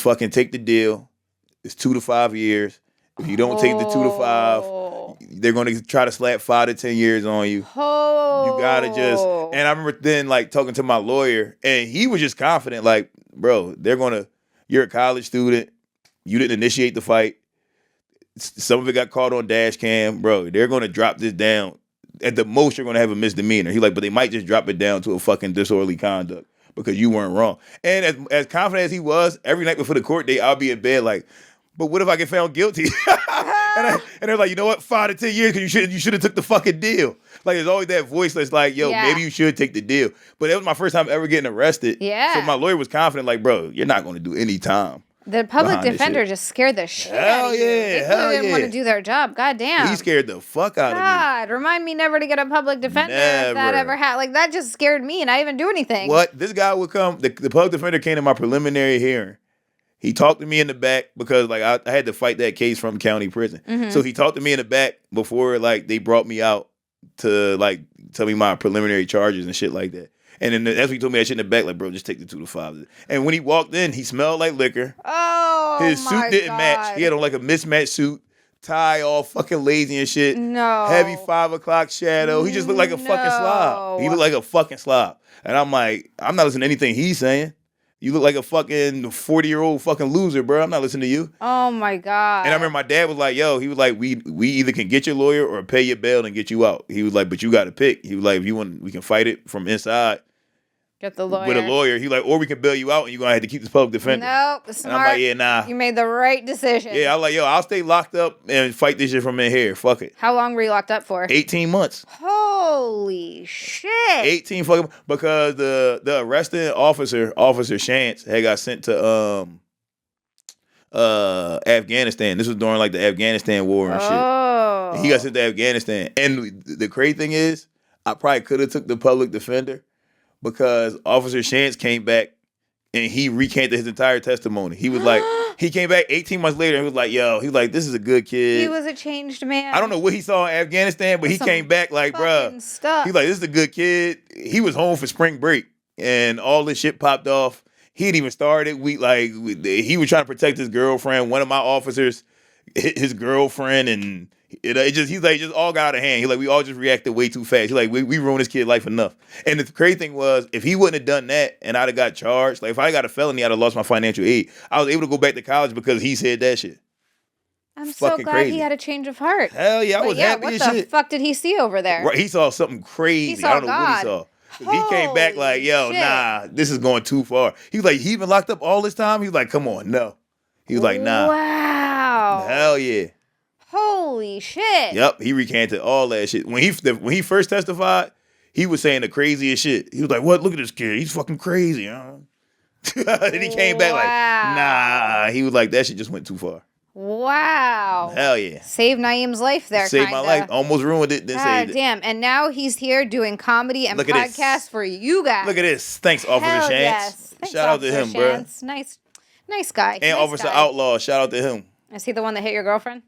fucking take the deal. It's 2 to 5 years. If you don't take the 2 to 5, they're going to try to slap 5 to 10 years on you. You got to just, and I remember then talking to my lawyer, and he was just confident, like, bro, you're a college student. You didn't initiate the fight. Some of it got caught on dash cam. Bro, they're going to drop this down. At the most, you're going to have a misdemeanor. He's like, but they might just drop it down to a fucking disorderly conduct because you weren't wrong. And as confident as he was, every night before the court date, I'll be in bed like, but what if I get found guilty? and they're like, you know what? 5 to 10 years because you should have took the fucking deal. Like, there's always that voice that's like, yo, maybe you should take the deal. But that was my first time ever getting arrested. Yeah. So my lawyer was confident, like, bro, you're not going to do any time. The public defender just scared the shit out of you. They didn't want to do their job. God damn. He scared the fuck out of me. God, remind me never to get a public defender if that ever happened. Like, that just scared me and I didn't even do anything. What? This guy would come, the public defender came to my preliminary hearing. He talked to me in the back because I had to fight that case from county prison. Mm-hmm. So he talked to me in the back before they brought me out to tell me my preliminary charges and shit like that. And then that's when he told me that shit in the back, like, bro, just take the 2 to 5. And when he walked in, he smelled like liquor. Oh, his suit didn't match. He had on a mismatched suit. tie, all fucking lazy and shit. No. Heavy 5 o'clock shadow. He just looked like a fucking slob. He looked like a fucking slob. And I'm like, I'm not listening to anything he's saying. You look like a fucking 40-year-old fucking loser, bro. I'm not listening to you. Oh my God. And I remember my dad was like, yo, he was like, we either can get your lawyer or pay your bail and get you out. He was like, but you got to pick. He was like, if you want, we can fight it from inside. Get the lawyer. With a lawyer. He like, or we can bail you out and you're going to have to keep this public defender. Nope. Smart. And I'm like, yeah, nah. You made the right decision. Yeah, I was like, yo, I'll stay locked up and fight this shit from in here. Fuck it. How long were you locked up for? 18 months. Holy shit. 18 fucking, because the arresting officer Shantz, had got sent to Afghanistan. This was during like the Afghanistan war and shit. And he got sent to Afghanistan. And the crazy thing is, I probably could have took the public defender because Officer Shantz came back and he recanted his entire testimony. He was like, he came back 18 months later and was like, yo, he was like, this is a good kid. He was a changed man. I don't know what he saw in Afghanistan, but he came back like, bruh. He's like, this is a good kid. He was home for spring break and all this shit popped off. He didn't even started. He was trying to protect his girlfriend. One of my officers hit his girlfriend and he's like, just all got out of hand. He's like, we all just reacted way too fast. He's like, we ruined this kid's life enough. And the crazy thing was, if he wouldn't have done that and I'd have got charged, like if I got a felony, I'd have lost my financial aid. I was able to go back to college because he said that shit. I'm so glad crazy. He had a change of heart. Hell yeah, I was happy as shit. What the fuck did he see over there? Right, he saw something crazy. He saw I don't know God. what he saw. He came back like, yo, nah, this is going too far. He was like, he been locked up all this time? He was like, come on, no. He was like, nah. Wow. Hell yeah. Holy shit. Yep, he recanted all that shit. When he first testified, he was saying the craziest shit. He was like, what? Look at this kid. He's fucking crazy, huh? And he came back like, nah. He was like, that shit just went too far. Wow. Hell yeah. Saved Naeem's life there, Saved my life. Almost ruined it, then saved it. Damn. And now he's here doing comedy and podcasts for you guys. Look at this. Thanks, Officer Shantz. Yes. Thanks, shout out to him, bro. Nice guy. And Officer Outlaw. Shout out to him. Is he the one that hit your girlfriend?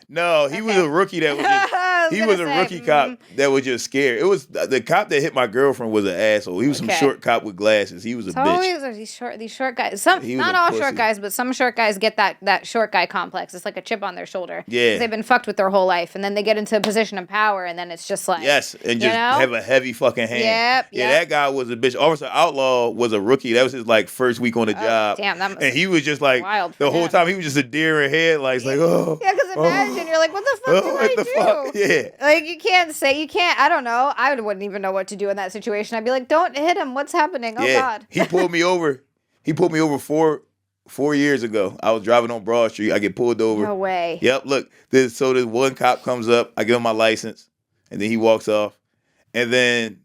No, he was a rookie that was just, he was a rookie cop that was just scared. It was the cop that hit my girlfriend was an asshole. He was some short cop with glasses. He was a bitch. Always are these short guys. Not all short guys, but some short guys get that short guy complex. It's like a chip on their shoulder. Yeah. They've been fucked with their whole life, and then they get into a position of power, and then it's just like and just have a heavy fucking hand. Yep. Yeah, that guy was a bitch. Officer Outlaw was a rookie. That was his like first week on the job. Damn, and he was just like wild the whole time he was just a deer in headlights, like yeah, because imagine you're like, what the fuck did I do? Fuck? Yeah. Like you can't. I don't know. I wouldn't even know what to do in that situation. I'd be like, don't hit him. What's happening? Oh God. He pulled me over. He pulled me over 4 years ago. I was driving on Broad Street. I get pulled over. No way. Yep. Look, this one cop comes up. I give him my license, and then he walks off. And then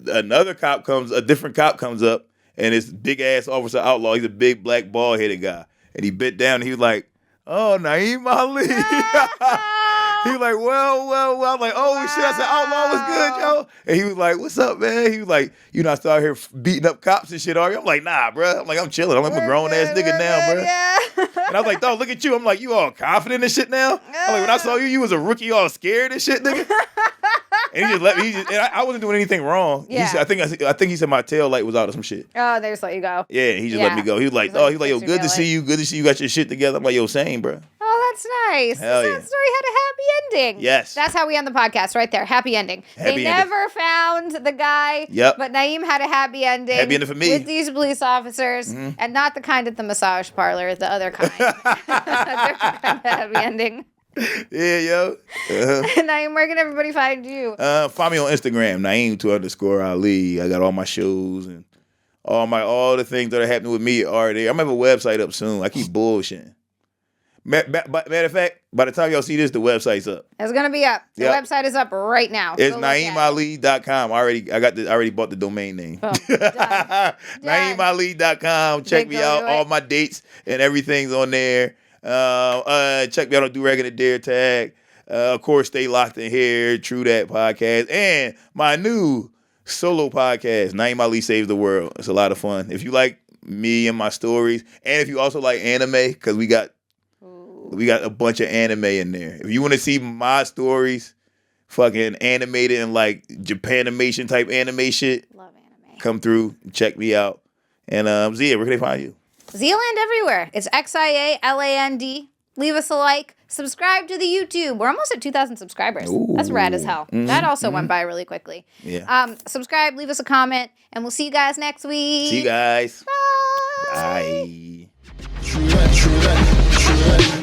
a different cop comes up, and it's big ass Officer Outlaw. He's a big black bald headed guy, and he bit down. And he was like, "Oh, Naeem Ali." He was like, well. I'm like, oh shit. I said, Outlaw was good, yo. And he was like, what's up, man? He was like, you not start here beating up cops and shit, are you? I'm like, nah, bro. I'm like, I'm chilling. I'm like, I'm a grown ass nigga now, bro. Yeah. And I was like, dog, look at you. I'm like, you all confident and shit now? I'm like, when I saw you was a rookie, all scared and shit, nigga. And he just let me. And I wasn't doing anything wrong. Yeah. I think he said my tail light was out or some shit. Oh, they just let you go. Yeah, he just let me go. He was like, yo, good to see you. Good to see you got your shit together. I'm like, yo, same, bro. Oh, that's nice. Hell That yeah. story had a happy ending. Yes. That's how we end the podcast right there. Happy ending. They never found the guy. Yep. But Naeem had a happy ending. Happy ending for me. With these police officers. Mm-hmm. And not the kind at the massage parlor, the other kind. A different kind of happy ending. Yeah, yo. Naeem, where can everybody find you? Find me on Instagram, Naeem_Ali. I got all my shows and all the things that are happening with me are there. I'm gonna have a website up soon. I keep bullshitting. Matter of fact, by the time y'all see this, the website's up. It's gonna be up. The website is up right now. It's NaeemAli.com. I already bought the domain name. Boom. NaeemAli.com. Check me out. All my dates and everything's on there. Check me out on Do Rag and the Dare Tag. Of course, stay locked in here. True Dat podcast and my new solo podcast, Naeem Ali Saves the World. It's a lot of fun. If you like me and my stories, and if you also like anime, because we got a bunch of anime in there. If you want to see my stories, fucking animated and like Japanimation type anime shit, love anime. Come through, check me out. And Zia, where can they find you? Zealand everywhere. It's XIALAND Leave us a like. Subscribe to the YouTube. We're almost at 2,000 subscribers. That's rad as hell. That also went by really quickly. Yeah. Subscribe, leave us a comment, and we'll see you guys next week. See you guys. Bye. Bye.